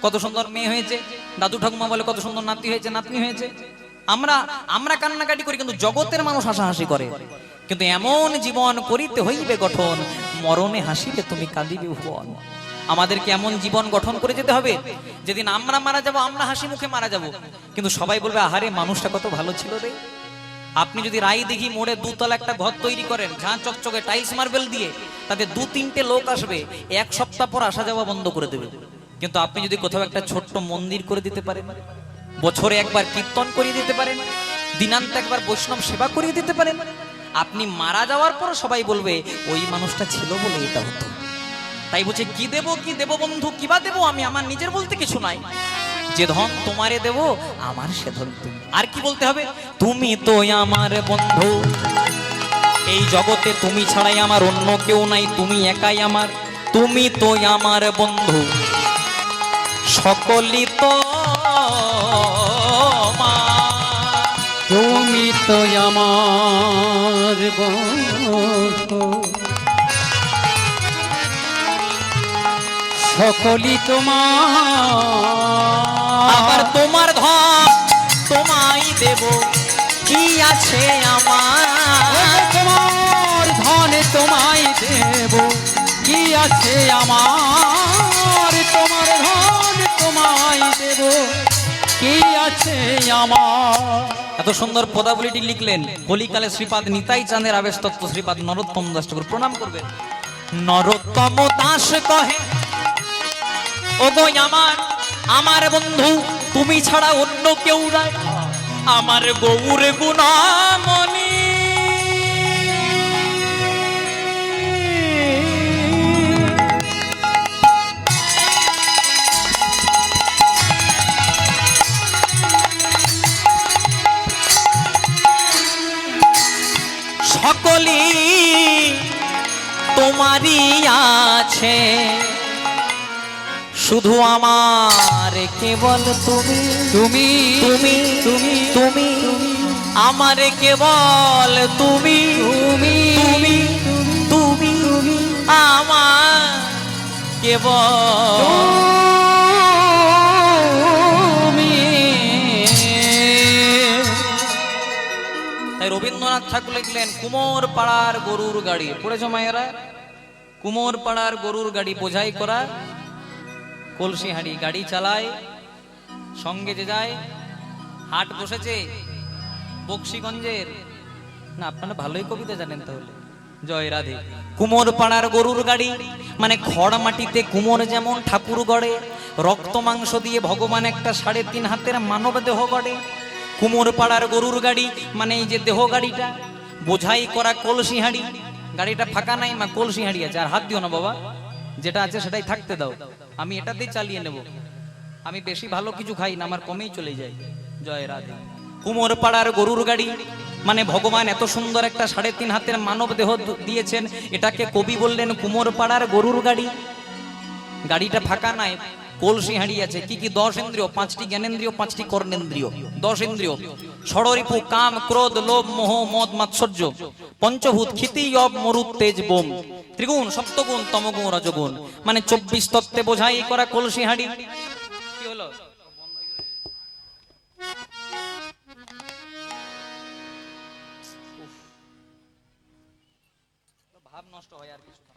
কত সুন্দর মেয়ে হয়েছে, দাদু ঠাকুমা বলে কত সুন্দর নাতি হয়েছে নাতনি হয়েছে। আমরা কান্নাকাটি করি, কিন্তু জগতের মানুষ হাসাহাসি করে। কিন্তু এমন জীবন করিতে হইবে গঠন, মরণে হাসিবে তুমি, কাঁদিবে ভুবন। আমাদেরকে এমন জীবন গঠন করে যেতে হবে, যেদিন আমরা মারা যাব আমরা হাসি মুখে মারা যাব, কিন্তু সবাই বলবে আহারে মানুষটা কত ভালো ছিল রে। আপনি যদি রাই দিঘি মোড়ে দুতলা একটা ঘর তৈরি করেন, ঝাঁ চকচকে টাইলস মার্বেল দিয়ে, তাতে 2-3টে লোক আসবে, এক সপ্তাহ পর আসা যাওয়া বন্ধ করে দেবে। কিন্তু আপনি যদি কোথাও একটা ছোট্ট মন্দির করে দিতে পারেন, বছরে একবার কীর্তন করিয়ে দিতে পারেন, দিনান্তে একবার বৈষ্ণব সেবা করিয়ে দিতে পারেন, আপনি মারা যাওয়ার পর সবাই বলবে ওই মানুষটা ছিল বলে এটা হতো। তাই বলছে কি দেব বন্ধু কিবা দেব আমি, আমার নিজের বলতে কিছু নাই, যে ধন তোমারে দেব আমার সে ধন তুমি। আর কি বলতে হবে? তুমি তো আমার বন্ধু, এই জগতে তুমি ছাড়াই আমার অন্য কেউ নাই, তুমি একাই আমার, তুমি তো আমার বন্ধু, সকলই তো তুমি তো আমার বন্ধু, সকলই তোমার। আবার তোমার ধন তোমায় দেব, কি আছে আমার, তোমার ধন তোমায় দেব, কি আছে আমার, তোমার ধন তোমায় দেব, কি আছে আমার। এত সুন্দর পদাবলীটি লিখলেন কলিকালে শ্রীপাদ নিতাই চাঁদের আবেশ তত্ত্ব শ্রীপাদ নরোত্তম দাস ঠাকুর। প্রণাম করবেন। নরোত্তম দাস কহে ওগো আমার বন্ধু, তুমি ছাড়া অন্য কেউ নাই, আমার গৌর গুণামণি। সকলই তোমারই আছে, শুধু আমার কেবল তুমি তুমি তুমি তুমি তুমি আমার কেবল তুমি তুমি তুমি তুমি আমার কেবল তুমি। তাই রবীন্দ্রনাথ ঠাকুর লিখলেন কুমোর পাড়ার গরুর গাড়ি। পড়েছো মায়েরা? কুমোর পাড়ার গরুর গাড়ি বোঝাই করা কলসি হাঁড়ি, গাড়ি চালায় সঙ্গে যে যায়। হাট বসেছে বক্সিগঞ্জের, না আপনারা ভালোই কবিতা জানেন তাহলে। জয় রাধে। কুমোর পাড়ার গরুর গাড়ি মানে খড় মাটিতে কুমোর যেমন ঠাকুর গড়ে, রক্ত মাংস দিয়ে ভগবান একটা 3.5 হাতের মানব দেহ গড়ে। কুমোর পাড়ার গরুর গাড়ি মানে এই যে দেহ গাড়িটা, বোঝাই করা কলসি হাঁড়ি। গাড়িটা ফাঁকা নাই মা, কলসি হাঁড়ি আছে। আর হাত দিও না বাবা, যেটা আছে সেটাই থাকতে দাও, আমি এটাতেই চালিয়ে নেব। আমি বেশি ভালো কিছু খাই না, আমার কমেই চলে যায়। জয় রাধে। কুমোর পাড়ার গরুর গাড়ি মানে ভগবান এত সুন্দর একটা 3.5 হাতের মানব দেহ দিয়েছেন, এটাকে কবি বললেন কুমোর পাড়ার গরুর গাড়ি। গাড়িটা ফাঁকা নাই, কলসি হাঁড়ি আছে। কি কি? 10 ইন্দ্রিয়, 5টি জ্ঞানেন্দ্রিয়, 5টি কর্ণেন্দ্রিয়। 10 ইন্দ্রিয় ষড়রিপু কাম ক্রোধ লোভ মোহ মদ মাৎসর্য, পঞ্চভূত ক্ষিতি যব মরুত তেজ বোম, ত্রিগুণ সপ্তগুণ তমগুণ রজগুণ মানে 24 তত্ত্বে বোঝাই করা কলসি হাঁড়ি। কি হলো? ভাব নষ্ট হয় আর কিছু না।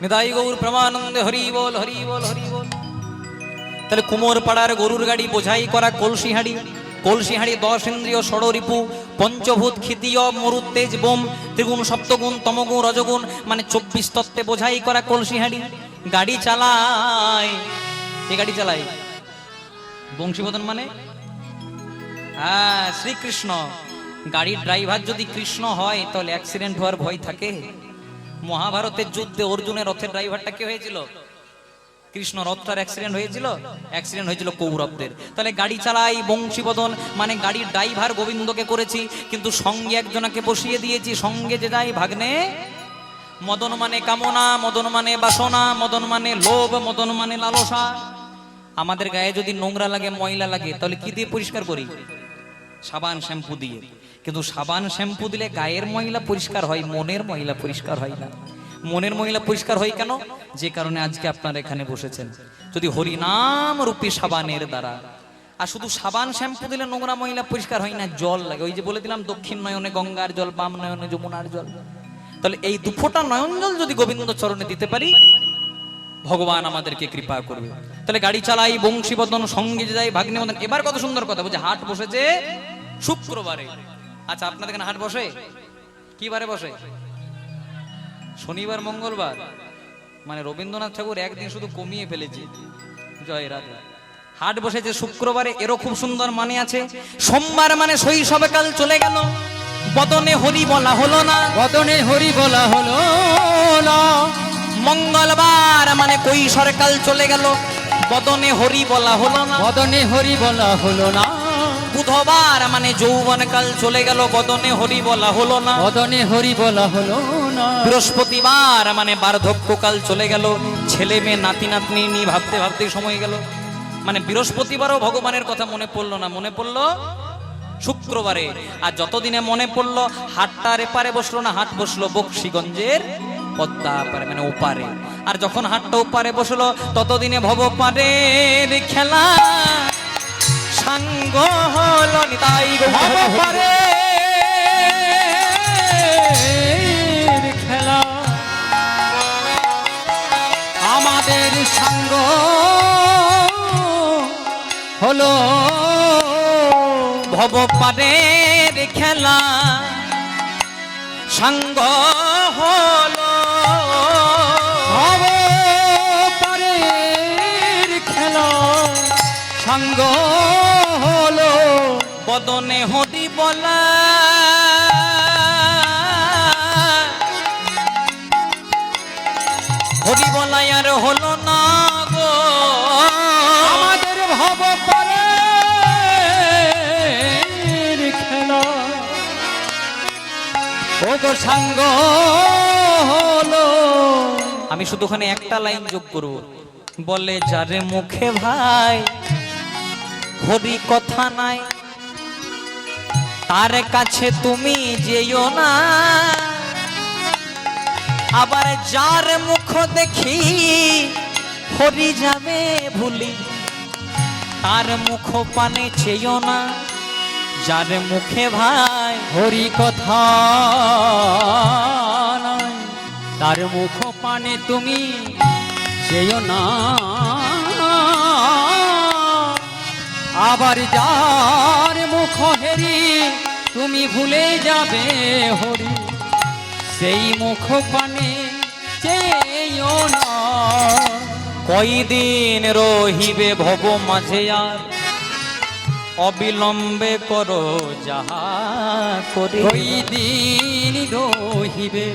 নিতাই গৌর প্রেমানন্দে হরি বল হরি বল হরি বল। তাহলে কুমোর পাড়ার গরুর গাড়ি বোঝাই করা কলসি হাঁড়ি। কলসি হাঁড়ি 10 ইন্দ্রিয় ষড়রিপু পঞ্চভূত ক্ষিতীয় মরুত তেজ বোম, ত্রিগুণ সপ্তগুণ তমগুণ রজগুণ মানে 24 তত্ত্বে বোঝাই করা কলসি হাঁড়ি। গাড়ি চালায়, কে গাড়ি চালায়? বংশীবদন মানে হ্যাঁ শ্রীকৃষ্ণ। গাড়ির ড্রাইভার যদি কৃষ্ণ হয় তাহলে অ্যাক্সিডেন্ট হওয়ার ভয় থাকে? মহাভারতের যুদ্ধে অর্জুনের রথের ড্রাইভারটা কে হয়েছিল? কৃষ্ণ। রথটার অ্যাক্সিডেন্ট হয়েছিল? অ্যাক্সিডেন্ট হয়েছিল কৌরবদের। তাহলে গাড়ি চালাই বংশীবদন মানে গাড়ির ড্রাইভার গোবিন্দকে করেছি, কিন্তু সঙ্গে একজনকে বসিয়ে দিয়েছি। সঙ্গে যে যাই ভাগ্নে, মদন মানে কামনা, মদন মানে বাসনা, মদন মানে লোভ, মদন মানে লালসা। আমাদের গায়ে যদি নোংরা লাগে ময়লা লাগে তাহলে কি দিয়ে পরিষ্কার করি? সাবান শ্যাম্পু দিয়ে। কিন্তু সাবান শ্যাম্পু দিলে গায়ের ময়লা পরিষ্কার হয়, মনের ময়লা পরিষ্কার হয় না। মনের ময়লা পরিষ্কার হয় কেন? যে কারণে আজকে আপনারা এখানে বসেছেন। যদি হরিনাম রূপী সাবানের দ্বারা, আর শুধু সাবান শ্যাম্পু দিলে নোংরা ময়লা পরিষ্কার হয় না, জল লাগে। ওই যে বলে দিলাম দক্ষিণ নয়নে গঙ্গার জল, বাম নয়নে যমুনার জল। তাহলে এই 2 ফোঁটা নয়ন জল যদি গোবিন্দ চরণে দিতে পারি, ভগবান আমাদেরকে কৃপা করবে। তাহলে গাড়ি চালাই বংশীবদন সঙ্গে যে যাই ভাগ্নে মদন। এবার কত সুন্দর কথা বলছে, হাট বসেছে শুক্রবারে। আচ্ছা আপনাদের এখানে হাট বসে কি বারে বসে? শনিবার মঙ্গলবার। মানে রবীন্দ্রনাথ ঠাকুর একদিন শুধু কমিয়ে ফেলেছে। জয় রাধা। হাট বসেছে শুক্রবারে, এরও খুব সুন্দর মানে আছে। সোমবার মানে শৈশবকাল চলে গেল, বদনে হরি বলা হলো না, বদনে হরি বলা হলো না। মঙ্গলবার মানে কৈশোরকাল চলে গেল, বদনে হরি বলা হলো না, বদনে হরি বলা হলো না। বুধবার মানে যৌবনকাল চলে গেল, বদনে হরি বলা হলো না, বদনে হরি বলা হলো না। বৃহস্পতিবার মানে বার্ধক্যকাল চলে গেল, ছেলে মেয়ে নাতি নাতনি নিয়ে ভাবতে ভাবতে সময় গেল। মানে বৃহস্পতিবারও ভগবানের কথা মনে পড়লো না, মনে পড়লো শুক্রবারে। আর যতদিনে মনে পড়লো হাটটার এপারে বসলো না, হাট বসলো বক্সিগঞ্জের পদ্মা পারে মানে ওপারে। আর যখন হাটটা ওপারে বসলো ততদিনে ভবপারের খেলা সাঙ্গ হলো নিতাই ভবপারে খেলা আমাদের সঙ্গ হলো, ভবপারের খেলা সাঙ্গ হলো। সাঙ্গ হলো বদনে হরি বলা হরি বলাই আর হলো না গো আমাদের ভব পারে খেলা ও গো সাঙ্গ হলো। আমি শুধুখানে একটা লাইন যোগ করব, বলে যারে মুখে ভাই হরি কথা নাই তার কাছে তুমি যেও না, আবার যার মুখ দেখি হরি যাবে ভুলি তার মুখ পানে চেয়েও না। যার মুখে ভাই হরি কথা নাই তার মুখ পানে তুমি যেও না, আবার যার মুখ হেরি তুমি ভুলে যাবে হরি সেই মুখ পানে চেয়েও না। কয়দিন রহিবে ভব মাঝে আর অবিলম্বে করো যাহা করি। ওই দিন রহিবে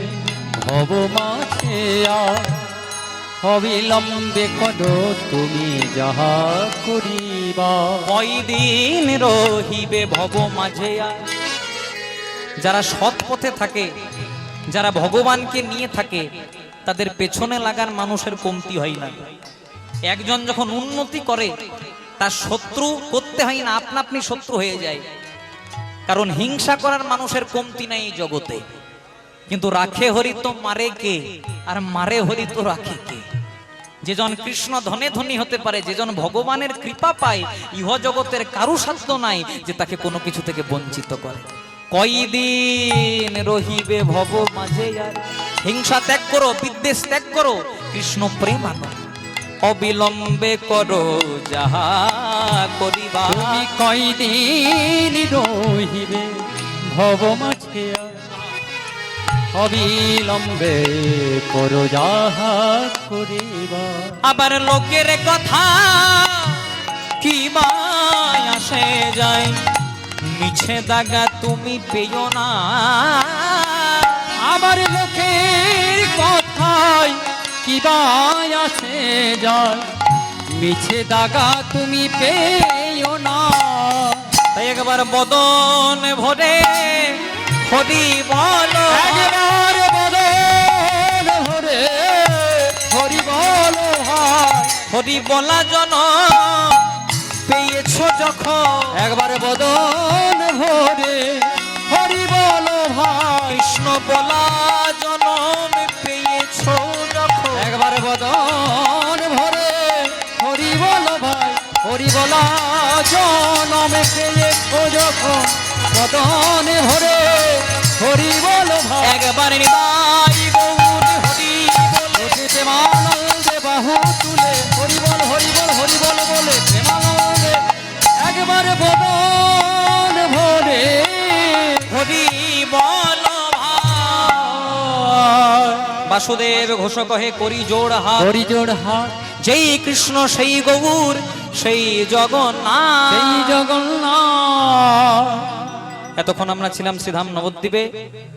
ভব মাঝে আর অবিলম্বে করো তুমি যাহা করিবা। কয়দিন রহিবে ভব মাঝে আর যারা সৎ পথে থাকে, যারা ভগবানকে নিয়ে থাকে, তাদের পেছনে লাগার মানুষের কমতি হয় না। একজন যখন উন্নতি করে তার শত্রু করতে হয় না, আপনা আপনি শত্রু হয়ে যায়। কারণ হিংসা করার মানুষের কমতি নাই এই জগতে। কিন্তু রাখে হরি তো মারে কে, আর মারে হরি তো রাখে কে? যেজন কৃষ্ণ ধনে ধনী হতে পারে, যেজন ভগবানের কৃপা পায়, ইহ জগতের কারু সাধ্য নাই যে তাকে কোনো কিছু থেকে বঞ্চিত করে। কয়দিন রহিবে ভব মাঝে আর হিংসা ত্যাগ করো, বিদ্বেষ ত্যাগ করো, কৃষ্ণ প্রেম আনো, অবিলম্বে করো যাহা করিবা। তুমি কয়দিন রহিবে ভব মাঝে আর অবিলম্বে করো যাহা করিবা। আবার লোকের কথা কি মায় আসে যায়, মিছে দাগা তুমি পেও না। আবার লোকের কথায় কি বায় আসে যায়, মিছে দাগা তুমি পেও না। তাই একবার বদন ভরে হরি বলো, একবার বদন ভরে হরি বলো ভাই, হরি বলা জন পেয়েছো যখন, একবার বদন ভরে হরি বলো ভাই, কৃষ্ণ বলা জনম পেয়েছো যখন, একবার বদন ভরে হরি বলো ভাই, হরি বলা জনম পেয়েছো যখন, বদন ভরে হরি বলো ভাই, একবার নিবাই গৌর হরি বলে প্রেমানন্দে বাহু তুলে হরি বল হরি বল হরি বল বলে প্রেমানন্দে একবার বদন ভরে হরি বল বাসুদেব ঘোষ কহে করি জোড় হাত, হরি জোড় হাত, যেই কৃষ্ণ সেই গৌর সেই জগন্নাথ। সেই জগন্নাথ। এতক্ষণ আমরা ছিলাম শ্রীধাম নবদ্বীপে,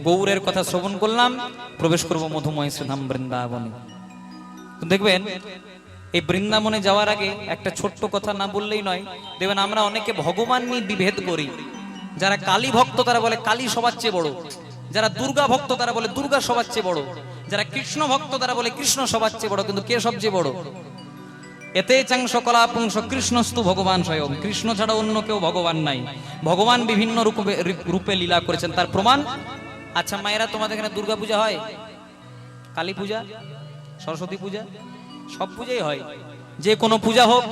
গৌরের কথা শ্রবণ করলাম, প্রবেশ করব মধুময় শ্রীধাম বৃন্দাবনে। দেখবেন এই বৃন্দাবনে যাওয়ার আগে একটা ছোট্ট কথা না বললেই নয়। দেখবেন আমরা অনেকে ভগবান নিয়ে বিভেদ করি। যারা কালী ভক্ত তারা বলে কালী সবার চেয়ে বড়, যারা দুর্গা ভক্ত তারা বলে দুর্গা সবার চেয়ে বড়, যারা কৃষ্ণ ভক্ত তারা বলে কৃষ্ণ সবার চেয়ে বড়। কিন্তু কে সবচেয়ে বড়? এতে চাংশ কলাপুংস কৃষ্ণস্তু ভগবান স্বয়ং। কৃষ্ণ ছাড়া অন্য কেউ ভগবান নাই। ভগবান বিভিন্ন রূপে লীলা করেছেন, তার প্রমাণ। আচ্ছা মায়েরা, তোমাদের এখানে দুর্গা পূজা হয়, কালী পূজা, সরস্বতী পূজা, সব পূজাই হয়। যে কোনো পূজা হোক,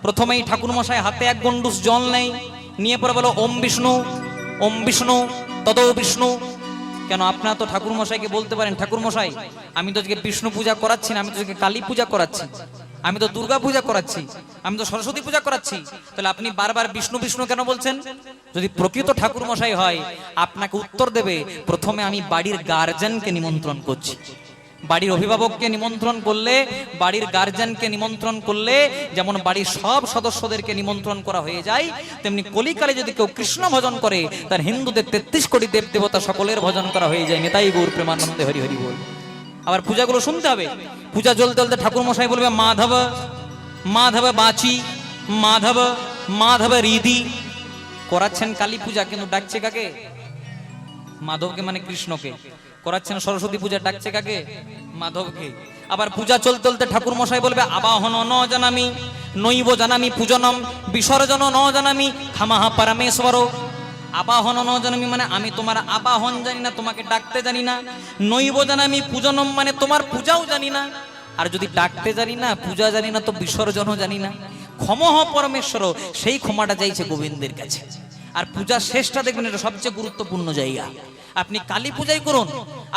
প্রথমেই ঠাকুর মশাই হাতে এক গন্ডুস জল নেই, নিয়ে পরে বলো ওম বিষ্ণু তদো বিষ্ণু। কেন? আপনারা তো ঠাকুর মশাইকে বলতে পারেন, ঠাকুর মশাই আমি তো আজকে বিষ্ণু পূজা করাচ্ছি না, আমি তো আজকে কালী পূজা করাচ্ছি, আমি তো দুর্গা পূজা করাচ্ছি, আমি তো সরস্বতী পূজা করাচ্ছি, তাহলে আপনি বারবার বিষ্ণু বিষ্ণু কেন বলছেন? যদি প্রকৃত ঠাকুর মশাই হয় আপনাকে উত্তর দেবে, প্রথমে আমি বাড়ির গার্জেনকে নিমন্ত্রণ করছি। বাড়ির অভিভাবককে নিমন্ত্রণ করলে, বাড়ির গার্জিয়ানকে নিমন্ত্রণ করলে যেমন বাড়ির সব সদস্যদেরকে নিমন্ত্রণ করা হয়ে যায়, তেমনি কলিকালে যদি কেউ কৃষ্ণ ভজন করে তার হিন্দুদের 33 কোটি দেব দেবতা সকলের ভজন করা হয়ে যায়। নেতাই গৌর প্রেমানন্দে হরি হরি বল। আবার পূজাগুলো শুনতে হবে। পূজা চলতে চলতে ঠাকুর মশাই বলবে মাধব মাধব বাঁচি, মাধব মাধব রিধি। করাচ্ছেন কালী পূজা, কিন্তু ডাকছে কাকে? মাধবকে, মানে কৃষ্ণকে। করাচ্ছেন সরস্বতী পূজা, ডাকছে কাকে? মাধবকে। আবার পূজা চলতে চলতে ঠাকুর মশাই বলবে আবাহন ন জানামি নৈব জানামি পূজনম বিসর্জন ন জানামি খামাহা পরমেশ্বর। আবাহন ন জানামি মানে আমি তোমার আবাহন জানি না, তোমাকে ডাকতে জানি না। নৈব জানামি পূজনম মানে তোমার পূজাও জানি না। আর যদি ডাকতে জানি না, পূজা জানি না, তো বিসর্জনও জানি না। ক্ষমহ পরমেশ্বর, সেই ক্ষমাটা চাইছে গোবিন্দের কাছে। আর পূজা শেষটা দেখবেন, এটা সবচেয়ে গুরুত্বপূর্ণ জায়গা। আপনি কালী পূজাই করুন,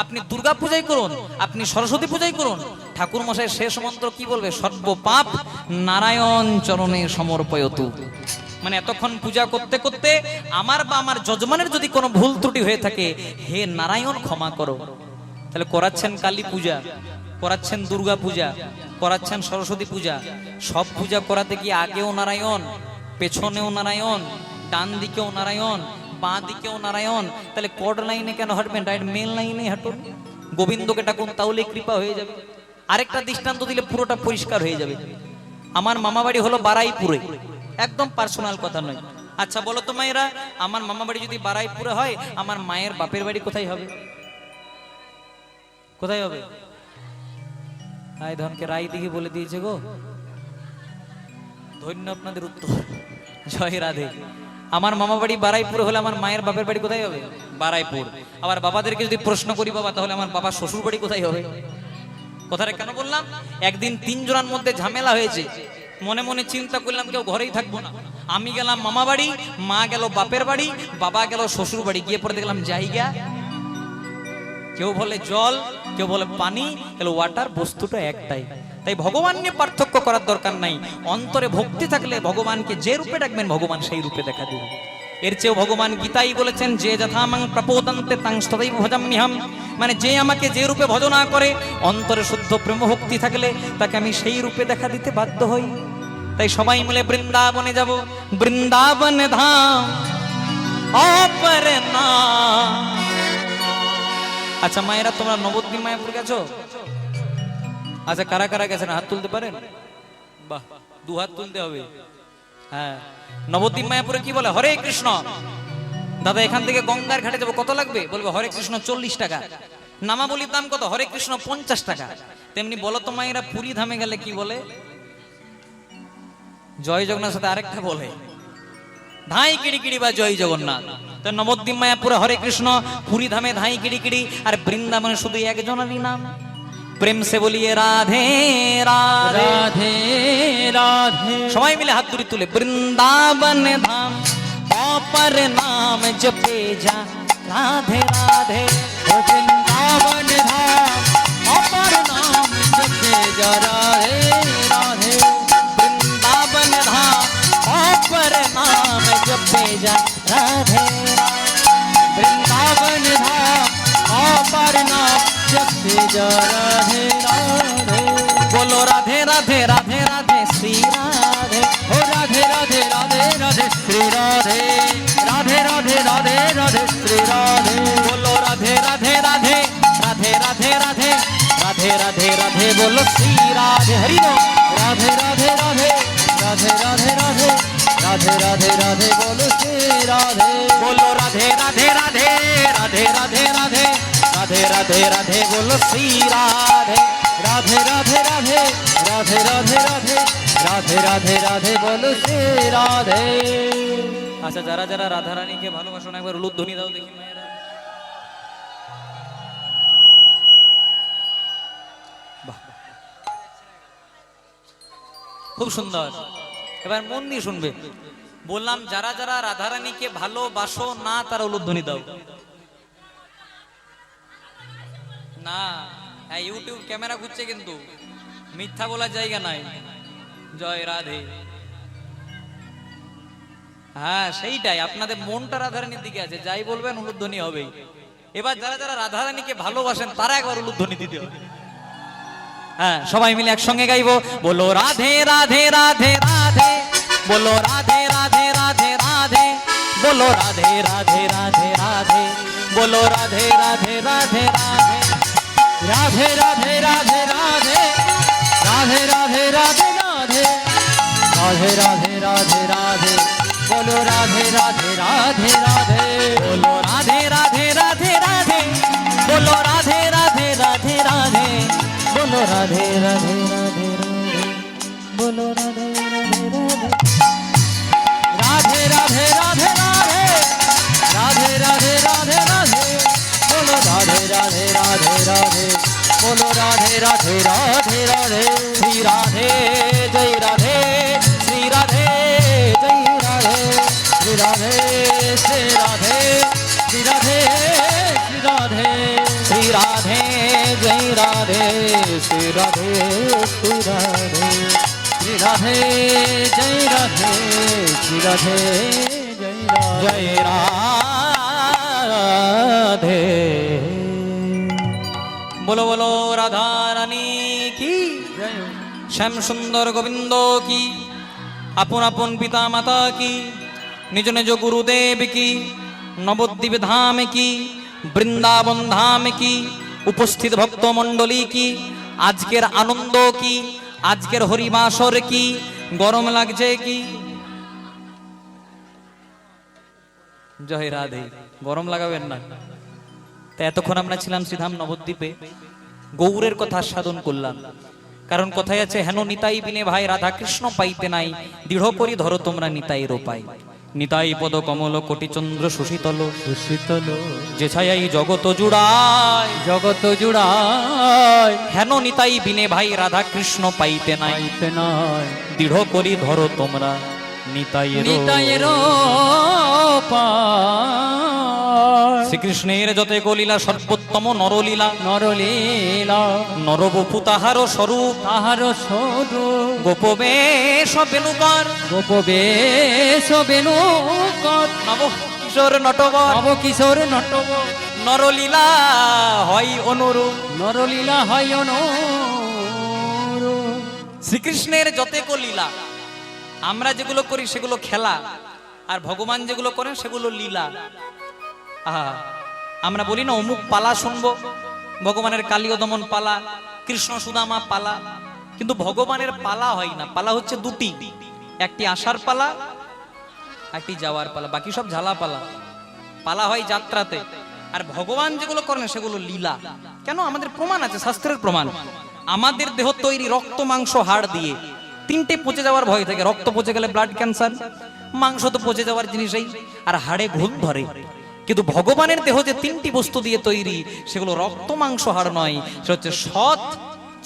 আপনি দুর্গা পূজাই করুন, আপনি সরস্বতী পূজাই করুন, ঠাকুর মশাই শেষ মন্ত্র কি বলবে? সর্ব পাপ নারায়ণ চরণে সমর্পয়তু। মানে এতক্ষণ পূজা করতে করতে আমার বা আমার যজমানের যদি কোনো ভুল ত্রুটি হয়ে থাকে, হে নারায়ণ ক্ষমা করো। তাহলে করাচ্ছেন কালী পূজা, করাচ্ছেন দুর্গা পূজা, করাচ্ছেন সরস্বতী পূজা। সব পূজা করাতে কি আগেও নারায়ণ, পেছনেও নারায়ণ, ডান দিকেও নারায়ণ, বাঁ দিকেও নারায়ণ? তাহলে কড লাইনে কেন হাঁটবেন? ডাইরেক্ট মেন লাইনে হাঁটুন, গোবিন্দকে ডাকুন, তাহলে কৃপা হয়ে যাবে। আরেকটা দৃষ্টান্ত দিলে পুরোটা পরিষ্কার হয়ে যাবে। আমার মামা বাড়ি হলো বারাইপুরে, একদম পার্সোনাল কথা নয়। আচ্ছা বলো তো মায়েরা, আমার মামা বাড়ি যদি বারাইপুরে হয়, আমার মায়ের বাপের বাড়ি কোথায় হবে? কোথায় হবে? আয় ধনকে রায় দিকে বলে দিয়েছে গো। ধন্য আপনাদের উত্তর, জয় রাধে। আমার মামা বাড়ি বারাইপুরে হলে আমার মায়ের বাপের বাড়ি কোথায় হবে? বারাইপুর। আবার বাবাদেরকে যদি প্রশ্ন করি, বাবা তাহলে আমার বাবার শ্বশুর বাড়ি কোথায় হবে? কথাটা কেন বললাম? একদিন 3 জনের মধ্যে ঝামেলা হয়েছে। মনে মনে চিন্তা করলাম কেউ ঘরেই থাকবো না। আমি গেলাম মামা বাড়ি, মা গেল বাপের বাড়ি, বাবা গেল শ্বশুর বাড়ি। গিয়ে পরে দেখলাম জায়গা, কেউ বলে জল, কেউ বলে পানি, কেউ ওয়াটার, বস্তুটা একটাই। তাই ভগবান নিয়ে পার্থক্য করার দরকার নাই। অন্তরে ভক্তি থাকলে ভগবানকে যে রূপে ডাকবেন, ভগবান সেই রূপে দেখা দেবে। এর চেয়েও ভগবান গীতাই বলেছেন, যে যথামাং প্রপোদন্তে তাং তথৈব ভজাম্যহম। মানে যে আমাকে যে রূপে ভজনা করে, অন্তরে শুদ্ধ প্রেম ভক্তি থাকলে তাকে আমি সেই রূপে দেখা দিতে বাধ্য হই। তাই সবাই মিলে বৃন্দাবনে যাব, বৃন্দাবন ধাম অপরে না। আচ্ছা মায়েরা, তোমরা নবদ্বীপ মায়াপুর গেছো? আচ্ছা কারা কারা গেছেন হাত তুলতে পারেন? বাহ, 2 হাত তুলতে হবে। হ্যাঁ, নবদ্বীপ মায়াপুরে কি বলে? হরে কৃষ্ণ। দাদা এখান থেকে গঙ্গার ঘাটে যাবো, কত লাগবে? বলবে হরে কৃষ্ণ 40 টাকা। নামাবলির দাম কত? হরে কৃষ্ণ 50 টাকা। তেমনি বলো তো মায়েরা, পুরী ধামে গেলে কি বলে? জয় জগন্নাথ সাথে আরেকটা বলে ধাই কিড়ি কিড়ি বা জয় জগন্নাথ। তো নবদ্বীপ মায়াপুরে হরে কৃষ্ণ, পুরী ধামে ধাই কিড়ি কিড়ি, আর বৃন্দাবনে শুধু একজনেরই নাম। প্রেম সে বলিয়ে রাধে রাধে রাধে রাধে। সবাই মিলে হাত দুটি তুলে বৃন্দাবন ধাম অপর নাম জপে যা রাধে রাধে। ও বৃন্দাবন ধাম অপর নাম জপে যা রাধে রাধে। বৃন্দাবন ধাম অপর নাম জপে যা রাধে। বৃন্দাবন ধাম অপর নাম জপে যা রাধে রাধে। बोलो राधे राधे राधे राधे श्री राधे। ओ राधे राधे राधे राधे श्री राधे। राधे राधे राधे राधे श्री राधे। बोलो राधे राधे राधे राधे राधे राधे राधे राधे राधे बोलो श्री राधे। हरि बोल। राधे राधे राधे राधे राधे राधे राधे राधे राधे बोलो श्री राधे। बोलो राधे राधे राधे राधे राधे राधे राधे राधे राधे बोलो श्री राधे। राधे राधे राधे राधे राधे राधे राधे राधे राधे बोलो श्री राधे। আচ্ছা যারা যারা রাধা রানীকে ভালোবাসো না, একবার উলুধ্বনি দাও দেখি মায়েরা। বাহ, খুব সুন্দর। এবার মন দিয়ে শুনবে। বললাম যারা যারা রাধা রানীকে ভালোবাসো না, তারা উলুধ্বনি দাও। না, ইউটিউব ক্যামেরা ঘুরছে কিন্তু মিথ্যা বলার জায়গা নাই। জয় রাধে। হ্যাঁ সেইটাই, আপনাদের মনটা রাধারানীর দিকে আছে, যাই বলবেন উলুধ্বনি হবেই। এবার যারা যারা রাধারানীকে ভালোবাসেন তারা একবার উলুধ্বনি দিতে হবে। হ্যাঁ, সবাই মিলে একসঙ্গে গাইবো, বলো রাধে রাধে রাধে রাধে, বলো রাধে রাধে রাধে রাধে, বলো রাধে রাধে রাধে রাধে, বলো রাধে রাধে রাধে রাধে, রাধে রাধে রাধে রাধে, রাধে রাধে রাধে রাধে, রাধে রাধে রাধে রাধে, বলো রাধে রাধে রাধে রাধে, বলো রাধে রাধে রাধে রাধে, বলো রাধে রাধে রাধে রাধে, বলো রাধে রাধে রাধে রাধে, বলো রাধে রাধে রাধে, রাধে রাধে রাধে রাধে, রাধে রাধে রাধে রাধে, বলো রাধে রাধে রাধে রাধে, বলো রাধে রাধে রাধে রাধে, শ্রী রাধে জয় রাধে, শ্রী রাধে জয় রাধে, শ্রী রাধে শ্রী রাধে, শ্রী রাধে শ্রী রাধে, শ্রী রাধে জয় রাধে, শ্রী রাধে শ্রী রাধে, শ্রী রাধে জয় রাধে, শ্রী রাধে জয় রাধে, জয় রাধে। বলো বলো রাধা রানী কি, জয় শ্যাম সুন্দর গোবিন্দ কি, আপন আপন পিতা মাতা কি, নিজ নিজ গুরুদেব কি, নবদ্বীপ ধাম কি, বৃন্দাবন ধাম কি, উপস্থিত ভক্ত মণ্ডলী কি, আজকের আনন্দ কি, আজকের হরিবাসর কি, গরম লাগছে কি? জয় রাধে। গরম লাগাবেন না। তা এতক্ষণ আমরা ছিলাম শ্রীধাম নবদ্বীপে, গৌরের কথা আস্বাদন করলাম। কারণ কথায় আছে, হেন নিতাই বিনে ভাই রাধা কৃষ্ণ পাইতে নাই, দৃঢ় করি ধরো তোমরা নিতাই রোপাই। নিতাই পদ কমল কোটি চন্দ্র সুশীতল, সুশীতল যে ছায়াই জগত জুড়ায়, জগত জুড়ায়, হেন নিতাই বিনে ভাই রাধা কৃষ্ণ পাইতে নাই, পাইতে নাই, দৃঢ় করি ধরো তোমরা নিতাই নিতাইয়ের পায়। শ্রীকৃষ্ণের যতে গলীলা সর্বোত্তম নরলীলা, নরলীলা নরবপু তাহার স্বরূপ, তাহার স্বরূপ, গোপবেশ বেণুকর, গোপবেশ বেণুকর, নব কিশোর নটবর, নব কিশোর নটব, নরলীলা হয় অনুরূপ। নরলীলা হয় শ্রীকৃষ্ণের যতে লীলা, আমরা যেগুলো করি সেগুলো খেলা, আর ভগবান যেগুলো করেন সেগুলো লীলা। আহা, আমরা বলি না অমুক পালা শুনবো, ভগবানের কালীয় দমন পালা, কৃষ্ণ সুদামা পালা, কিন্তু ভগবানের পালা হয় না। পালা হচ্ছে দুটি, একটি আসার পালা, একটি যাওয়ার পালা, বাকি সব ঝালা পালা। পালা হয় যাত্রাতে, আর ভগবান যেগুলো করেন সেগুলো লীলা। কেন? আমাদের প্রমাণ আছে, শাস্ত্রের প্রমাণ। আমাদের দেহ তৈরি রক্ত মাংস হাড় দিয়ে, তিনটে পচে যাওয়ার ভয় থাকে। রক্ত পচে গেলে ব্লাড ক্যান্সার, মাংস তো পচে যাওয়ার জিনিসই, আর হাড়ে ঘুম ধরে। কিন্তু ভগবানের দেহ যে তিনটি বস্তু দিয়ে তৈরি, সেগুলো রক্ত মাংস হাড় নয়, সে হচ্ছে সৎ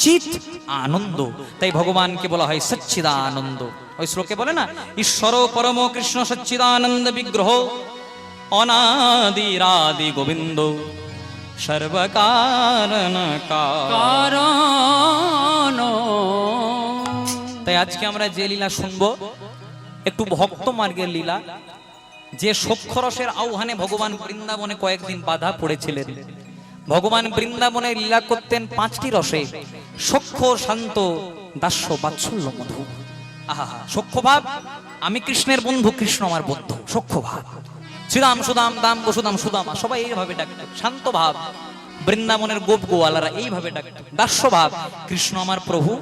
চিত আনন্দ। তাই ভগবানকে বলা হয় সচ্চিদানন্দ। ওই শ্লোকে বলে না, ঈশ্বর পরম কৃষ্ণ সচ্চিদানন্দ বিগ্রহ, অনাদিরাদি গোবিন্দ সর্বকারণ কারণ। তাই আজকে আমরা যে লীলা শুনবো, একটু ভক্ত মার্গের লীলা। যে সক্ষরসের আহ্বানে ভগবান বৃন্দাবনে কয়েকদিন বাধা পড়েছিলেন। ভগবান বৃন্দাবনে লীলা করতেন পাঁচটি রসে, সখ্য, শান্ত, দাস্য, বাৎসল্য, মধু। আহা, সখ্য ভাব, আমি কৃষ্ণের বন্ধু, কৃষ্ণ আমার বন্ধু, সখ্য ভাব। শ্রীরাম সুদাম দাম বসুদাম সুদামা, সবাই এইভাবে ডাকত। শান্ত ভাব, বৃন্দাবনের গোপ গোয়ালারা এইভাবে ডাকত। দাস্য ভাব, কৃষ্ণ আমার প্রভু,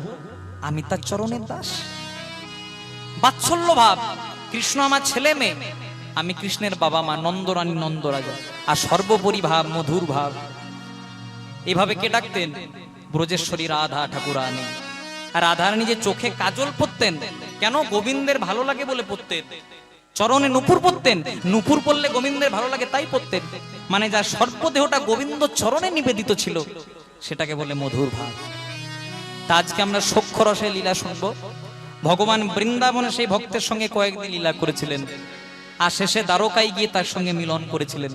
আমি তার চরণের দাস। বাৎসল্য ভাব, কৃষ্ণ আমার ছেলে মেয়ে, আমি কৃষ্ণের বাবা মা, নন্দরানী নন্দরাজা। আর সর্বোপরি ভাব, মধুর ভাব। এভাবে কে ডাকতেন? ব্রজেশ্বরী রাধা ঠাকুরানী। আর রাধারানী যে চোখে কাজল পরতেন, কেন? গোবিন্দের ভালো লাগে বলে পরতেন। চরণে নুপুর পরতেন, নুপুর পরলে গোবিন্দের ভালো লাগে তাই পরতেন। মানে যার সর্বদেহটা গোবিন্দ চরণে নিবেদিত ছিল, সেটাকে বলে মধুর ভাব। তা আজকে আমরা সখ্য রসে লীলা শুনবো। ভগবান বৃন্দাবনে সেই ভক্তের সঙ্গে কয়েকদিন লীলা করেছিলেন, আর শেষে দ্বারকায় গিয়ে তার সঙ্গে মিলন করেছিলেন।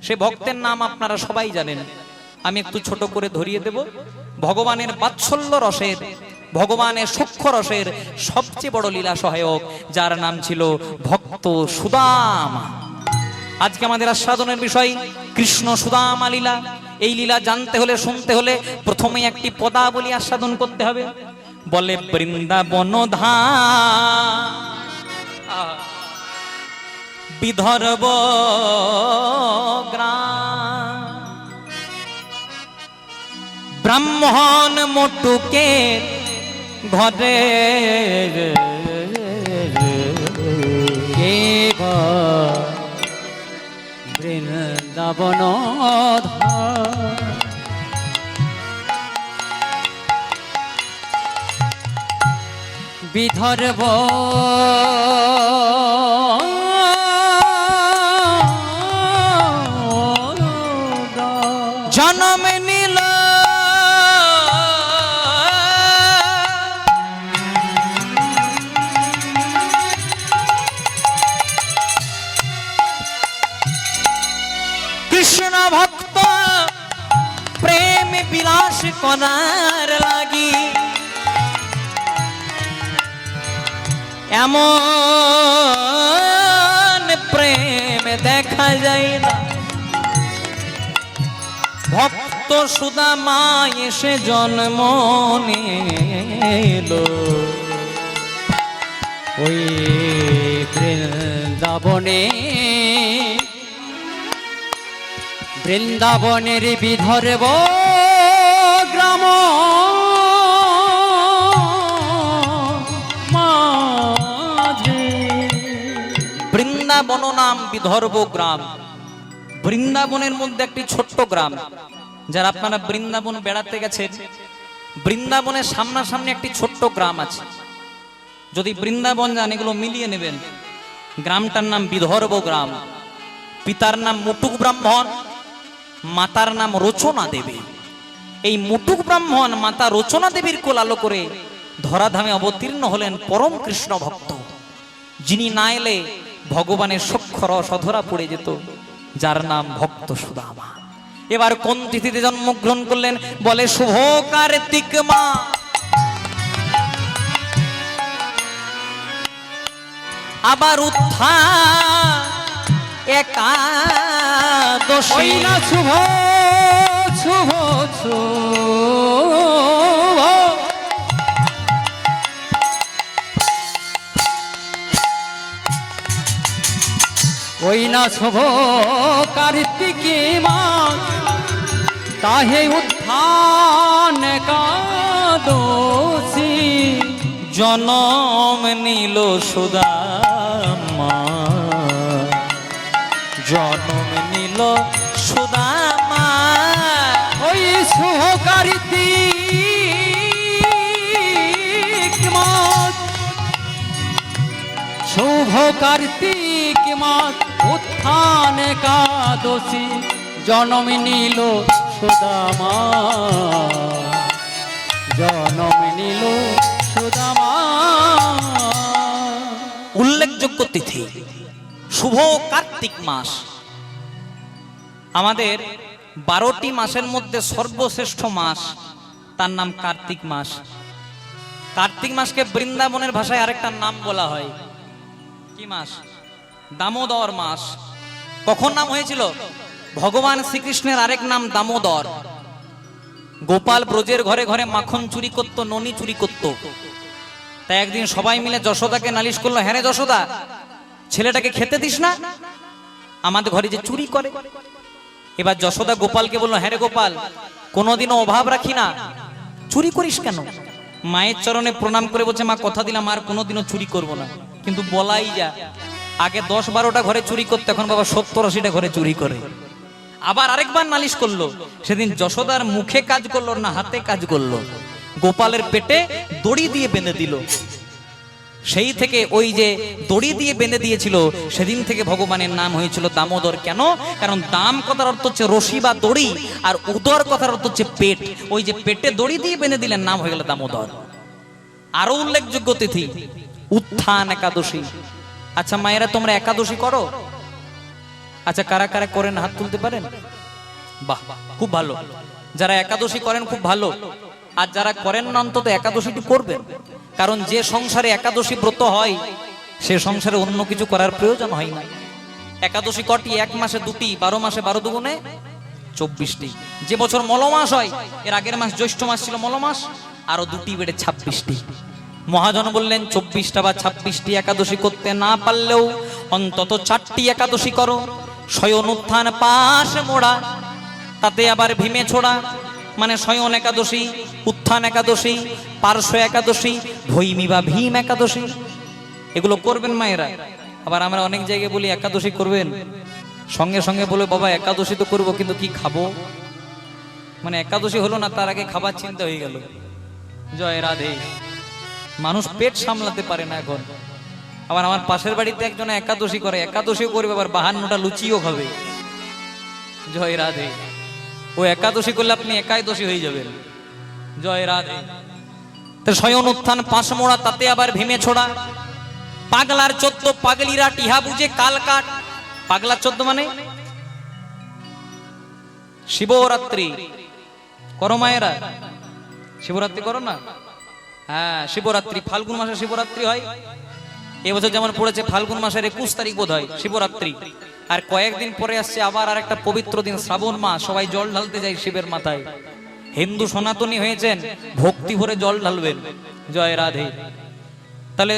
সে ভক্তের নাম আপনারা সবাই জানেন, আমি একটু ছোট করে ধরিয়ে দেব। ভগবানের বাৎসল্য রসের, ভগবানের সখ্য রসের সবচেয়ে বড় লীলা সহায়ক, যার নাম ছিল ভক্ত সুদামা। আজকে আমাদের আস্বাদনের বিষয় কৃষ্ণ সুদামা লীলা। এই লীলা জানতে হলে শুনতে হলে প্রথমে একটি পদাবলী আস্বাদন করতে হবে। বলে বৃন্দাবন ধাম বিদর্ভ গ্রাম, ব্রাহ্মণ মোটুকে ঘরে বৃন্দাবন বিদর্ভ জনম নীল কৃষ্ণ ভক্ত প্রেম বিলাস করার লাগি, এমন প্রেম দেখা যায় না। ভক্ত সুদামা এসে জন্ম নিল, ওই বৃন্দাবনে বৃন্দাবনের বিদর্ভ গ্রাম মাঝে। বৃন্দাবন নাম বিদর্ভ গ্রাম। বৃন্দাবনের মধ্যে একটি ছোট্ট গ্রাম। যারা আপনারা বৃন্দাবন বেড়াতে গেছেন, বৃন্দাবনের সামনাসামনি একটি ছোট্ট গ্রাম আছে। যদি বৃন্দাবন যান এগুলো মিলিয়ে নেবেন। গ্রামটার নাম বিদর্ভ গ্রাম। পিতার নাম মুটুক ব্রাহ্মণ, মাতার নাম রচনা দেবী। এই মুটুক ব্রাহ্মণ মাতা রচনা দেবীর কোলালো করে ধরাধামে অবতীর্ণ হলেন পরম কৃষ্ণ ভক্ত, যিনি না এলে ভগবানের সূক্ষ্ম রস অধরা পড়ে যেত, যার নাম ভক্ত সুদামা। এবার কোন তিথিতে জন্মগ্রহণ করলেন? বলে শুভ কার্তিক মাস, আবার উত্থান একাদশী। ওই না শুভ শুভ শুভ ওই না শুভ কার্তিকী মাস, তাহে উত্থান একাদশী। জনম নিল সুদামা, জনম নিল সুদামা। ওই শুভ কার্তিক মাস, শুভ কার্তিক মাস উত্থান একাদশী, জনম নিল সুদামা, জনম নিল সুদামা। উল্লেখযোগ্য তিথি শুভ কার্তিক মাস। আমাদের 12টি মাসের মধ্যে সর্বশ্রেষ্ঠ মাস, তার নাম কার্তিক মাস। কার্তিক মাসকে বৃন্দাবনের ভাষায় আরেকটা নাম বলা হয়। কি মাস? দামোদর মাস। কখন নাম হয়েছিল? ভগবান শ্রীকৃষ্ণের আরেক নাম দামোদর। গোপাল ব্রজের ঘরে ঘরে মাখন চুরি করত, ননি চুরি করত। তাই একদিন সবাই মিলে যশোদাকে নালিশ করলো, হ্যাঁ রে যশোদা, ছেলেটাকে খেতে দিস না, আমাদের ঘরে যে চুরি করে। এবার যশোদা গোপালকে বললো, হ্যাঁ রে গোপাল, কোনোদিনও অভাব রাখি না, চুরি করিস কেন? মায়ের চরণে প্রণাম করে বলছে, মা কথা দিলাম আর কোনোদিনও চুরি করব না। কিন্তু বলাই যা, আগে 10-12টা ঘরে চুরি করতে, এখন বাবা 70-80টা ঘরে চুরি করে। আবার আরেকবার নালিশ করলো। সেদিন যশোদার মুখে কাজ করলো না, হাতে কাজ করলো। গোপালের পেটে দড়ি দিয়ে বেঁধে দিল। সেই থেকে ওই যে দড়ি দিয়ে বেঁধে দিয়েছিল, সেদিন থেকে ভগবানের নাম হয়েছিল দামোদর। কেন? কারণ দাম কথার অর্থ হচ্ছে রশি বা দড়ি, আর উদর কথার অর্থ হচ্ছে পেট। ওই যে পেটে দড়ি দিয়ে বেঁধে দিলেন, নাম হয়ে গেল দামোদর। আরো উল্লেখযোগ্য তিথি উত্থান একাদশী। আচ্ছা মায়েরা, তোমরা একাদশী করো? আচ্ছা, কারা কারা করেন হাত তুলতে পারেন? বাহ, খুব ভালো। যারা একাদশী করেন খুব ভালো। আর যারা করেন না, অন্তত একাদশীটি করবেন। কারণ যে সংসারে একাদশী ব্রত হয়, সে সংসারে অন্য কিছু করার প্রয়োজন হয় না। একাদশী কটি? 1 মাসে 2টি, 12 মাসে 12 দুগুণে 24টি। যে বছর মলমাস হয়, এর আগের মাস জ্যৈষ্ঠ মাস ছিল মলমাস, আরো 2টি বেড়ে 26টি। মহাজন বললেন 24টা বা 26টি একাদশী করতে না পারলেও অন্তত 4টি একাদশী করো। শয়ন উত্থান পাশ মোড়া, তাতে আবার ভীমে ছোড়া, মানে শয়ন একাদশী, উত্থান একাদশী, পার্শ্ব একাদশী, ভৈমী বা ভীম একাদশী, এগুলো করবেন মায়েরা। আবার আমরা অনেক জায়গায় বলি একাদশী করবেন, সঙ্গে সঙ্গে বলে বাবা একাদশী তো করবো, কিন্তু কি খাবো, মানে একাদশী হলো না তার আগে খাবার চিন্তা হয়ে গেল। জয় রাধে। মানুষ পেট সামলাতে পারে না এখন। আবার আমার পাশের বাড়িতে একজন একাদশী করে, একাদশীও করবে, আবার 52টা লুচিও খাবে। জয় রাধে। ও একাদশী করলে আপনি একাদশী হয়ে যাবেন। জয় রাধে। তো শয়ন উত্থান পাশ মোড়া, তাতে আবার ভীমে ছোড়া, পাগলার 14 পাগলিরা টিহা বুঝে কাল কাট। পাগলার 14 মানে শিবরাত্রি করো মায়েরা, শিবরাত্রি করো না? হ্যাঁ, শিবরাত্রি ফাল্গুন মাসে শিবরাত্রি হয়। এবছর যেমন পড়েছে ফাল্গুন মাসের 21 তারিখ বোধ হয় শিবরাত্রি। আর কয়েকদিন পরে আসছে আবার আর একটা পবিত্র দিন শ্রাবণ মাস, সবাই জল ঢালতে যায় শিবের মাথায়। হিন্দু সনাতনী হয়েছেন, ভক্তি ভরে জল ঢালবেন। জয় রাধে। তাহলে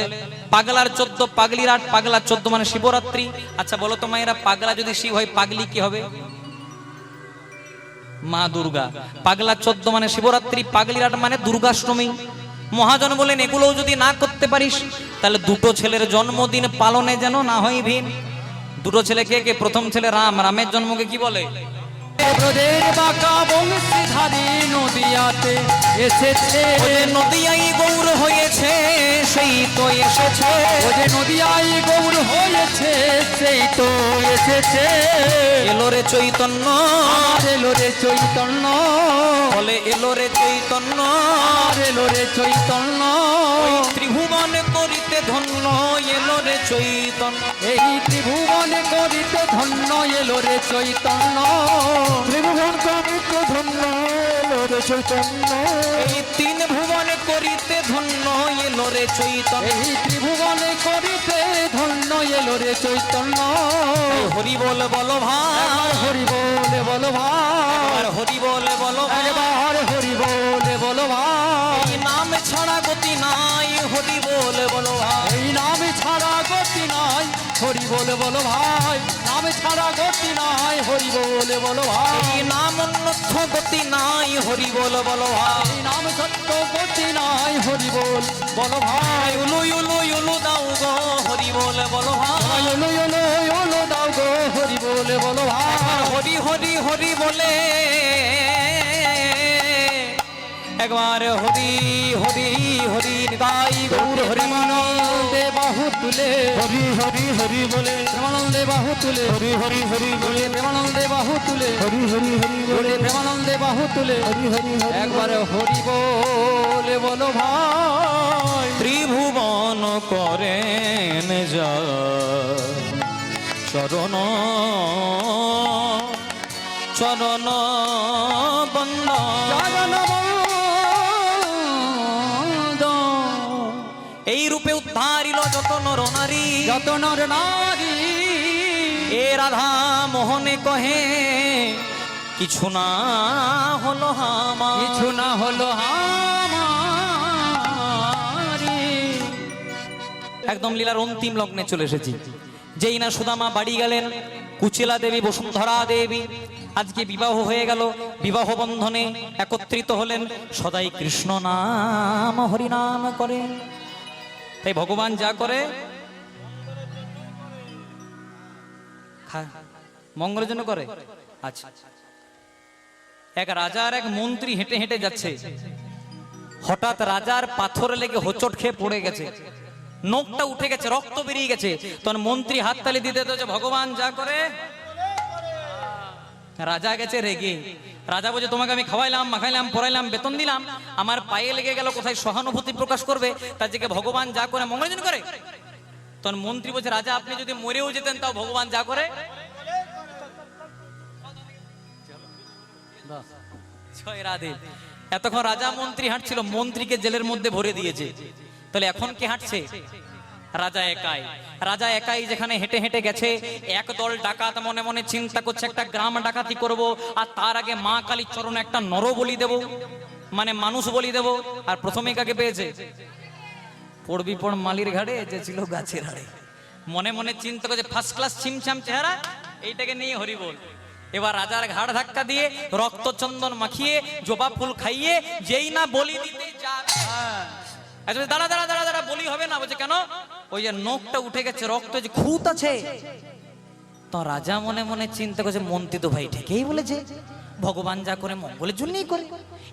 পাগলার 14 পাগলির 8, পাগলার 14 মানে শিবরাত্রি। আচ্ছা বলো তো মায়েরা, পাগলা যদি শিব হয় পাগলি কি হবে? মা দুর্গা। পাগলার 14 মানে শিবরাত্রি, পাগলির 8 মানে দুর্গাষ্টমী। মহাজন বলেন এগুলোও যদি না করতে পারিস, তাহলে 2টো ছেলের জন্মদিন পালনে যেন না হয় ভিন। 2টো ছেলে কে কে? প্রথম ছেলে রাম, রামের জন্মকে কি বলে? ব্রজের বাঁকা বংশীধারী নদিয়াতে এসেছে, ওরে নদিয়াই গৌর হয়েছে সেই তো এসেছে, ওরে নদিয়াই গৌর হয়েছে সেই তো এসেছে। এলো রে চৈতন্য, আর এলো রে চৈতন্য, বলে এলো রে চৈতন্য, আর এলো রে চৈতন্য, ওই ত্রিভুবন করিতে ধন্য এলো রে চৈতন্য। এই ত্রিভুবন করিতে ধন্য এলো রে চৈতন্য, ত্রিভুবন করিতে ধন্য এলো রে চৈতন্য, এই 3 ভুবন করিতে ধন্য এলো রে চৈতন্য। এই ত্রিভুবন করিতে ধন্য এলো রে চৈতন্য। হরি বল বলো ভাই, হরি বলে বলো ভাই, আর হরি বল বলো ভাই, একবার হরি বলে বলো ভাই, এই নাম ছাড়া গতি নাই হরি বল বলো ভাই, এই নাম ছাড়া গতি নাই হরি বলে বলো ভাই, নাম ছাড়া গতি নাই হরি বলে বলো ভাই, এই নাম অন্যথ গতি নাই হরি বল বলো ভাই, এই নাম সত্য গতি নাই হরি বল বলো ভাই, উলু উলু উলু দাও গো হরি বল বলো ভাই, ওলো ওলো ওলো দাও গো হরি বলে বলো ভাই, হরি হরি হরি বলে একবার হরি হরি হরি নিতাই গৌর হরি প্রেমানন্দে বাহু তুলে হরি হরি হরি বলে প্রেমানন্দে বাহু তুলে হরি হরি হরি বলে প্রেমানন্দে বাহু তুলে হরি হরি হরি বলে প্রেমানন্দে বাহু তুলে হরি হরি হরি একবার হরি বলে বলো ভাই, ত্রিভুবন করেন যা চরণ চরণ বন্দন এই রূপে উদ্ধারিল যত নর নারী, যত নর নারী এ রাধা মোহনে কহে কিছু না হলো হামা, কিছু না হলো আমারি। একদম লীলার অন্তিম লগ্নে চলে এসেছি। যেই না সুদামা বাড়ি গেলেন, কুচিলা দেবী বসুন্ধরা দেবী আজকে বিবাহ হয়ে গেল। বিবাহ বন্ধনে একত্রিত হলেন, সদাই কৃষ্ণ নাম হরিনাম করে। তাই ভগবান যা করে মঙ্গলের জন্য করে। আচ্ছা, এক রাজা আর এক মন্ত্রী হেঁটে হেঁটে যাচ্ছে, হঠাৎ রাজার পাথর লেগে হোঁচট খেয়ে পড়ে গেছে, নখটা উঠে গেছে, রক্ত বেরিয়ে গেছে। তখন মন্ত্রী হাততালি দিতে তো ভগবান যা করে। রাজা গেছে রেগে। রাজা বলছে তোমাকে আমি খাওয়াইলাম, মাখাইলাম, পড়াইলাম, বেতন দিলাম, আমার পায়ে লেগে গেল, কোথায় সহানুভূতি প্রকাশ করবে? তার থেকে ভগবান যা করে মঙ্গলের জন্য করে। তখন মন্ত্রী বলছে রাজা আপনি যদি মরেও যেতেন তাও ভগবান যা করে। জয় রাধে। এতক্ষণ রাজা মন্ত্রী হাঁটছিল, মন্ত্রীকে জেলের মধ্যে ভরে দিয়েছে। তাহলে এখন কে হাঁটছে? রাজা একাই, রাজা একাই যেখানে হেঁটে হেঁটে গেছে, একদল ডাকাত মনে মনে চিন্তা করছে একটা গ্রাম ডাকাতি করব, আর তার আগে মা কালীর চরণে একটা নর বলি দেব, মানে মানুষ বলি দেব। আর প্রথমেই কাকে পেয়েছে? পড়বি পড় মালির ঘাড়ে যে ছিল গাছের হাড়ে। মনে মনে চিন্তা করছে ফার্স্ট ক্লাস ছিমছাম চেহারা, এইটাকে নিয়ে হরি বল। এবার রাজার ঘাড় ধাক্কা দিয়ে রক্ত চন্দন মাখিয়ে জবা ফুল খাইয়ে যেই না বলি দিতে যাবে, দাঁড়া দাঁড়া দাঁড়া দাঁড়া, বলি হবে না। বলছে কেন? ওই যে নখটা উঠে গেছে, রক্ত যে খুঁত আছে। তো রাজা মনে মনে চিন্তা করছে মন্ত্রী তো ভাই ঠিকই বলেছে, ভগবান যা করে মঙ্গলের জন্যই করে।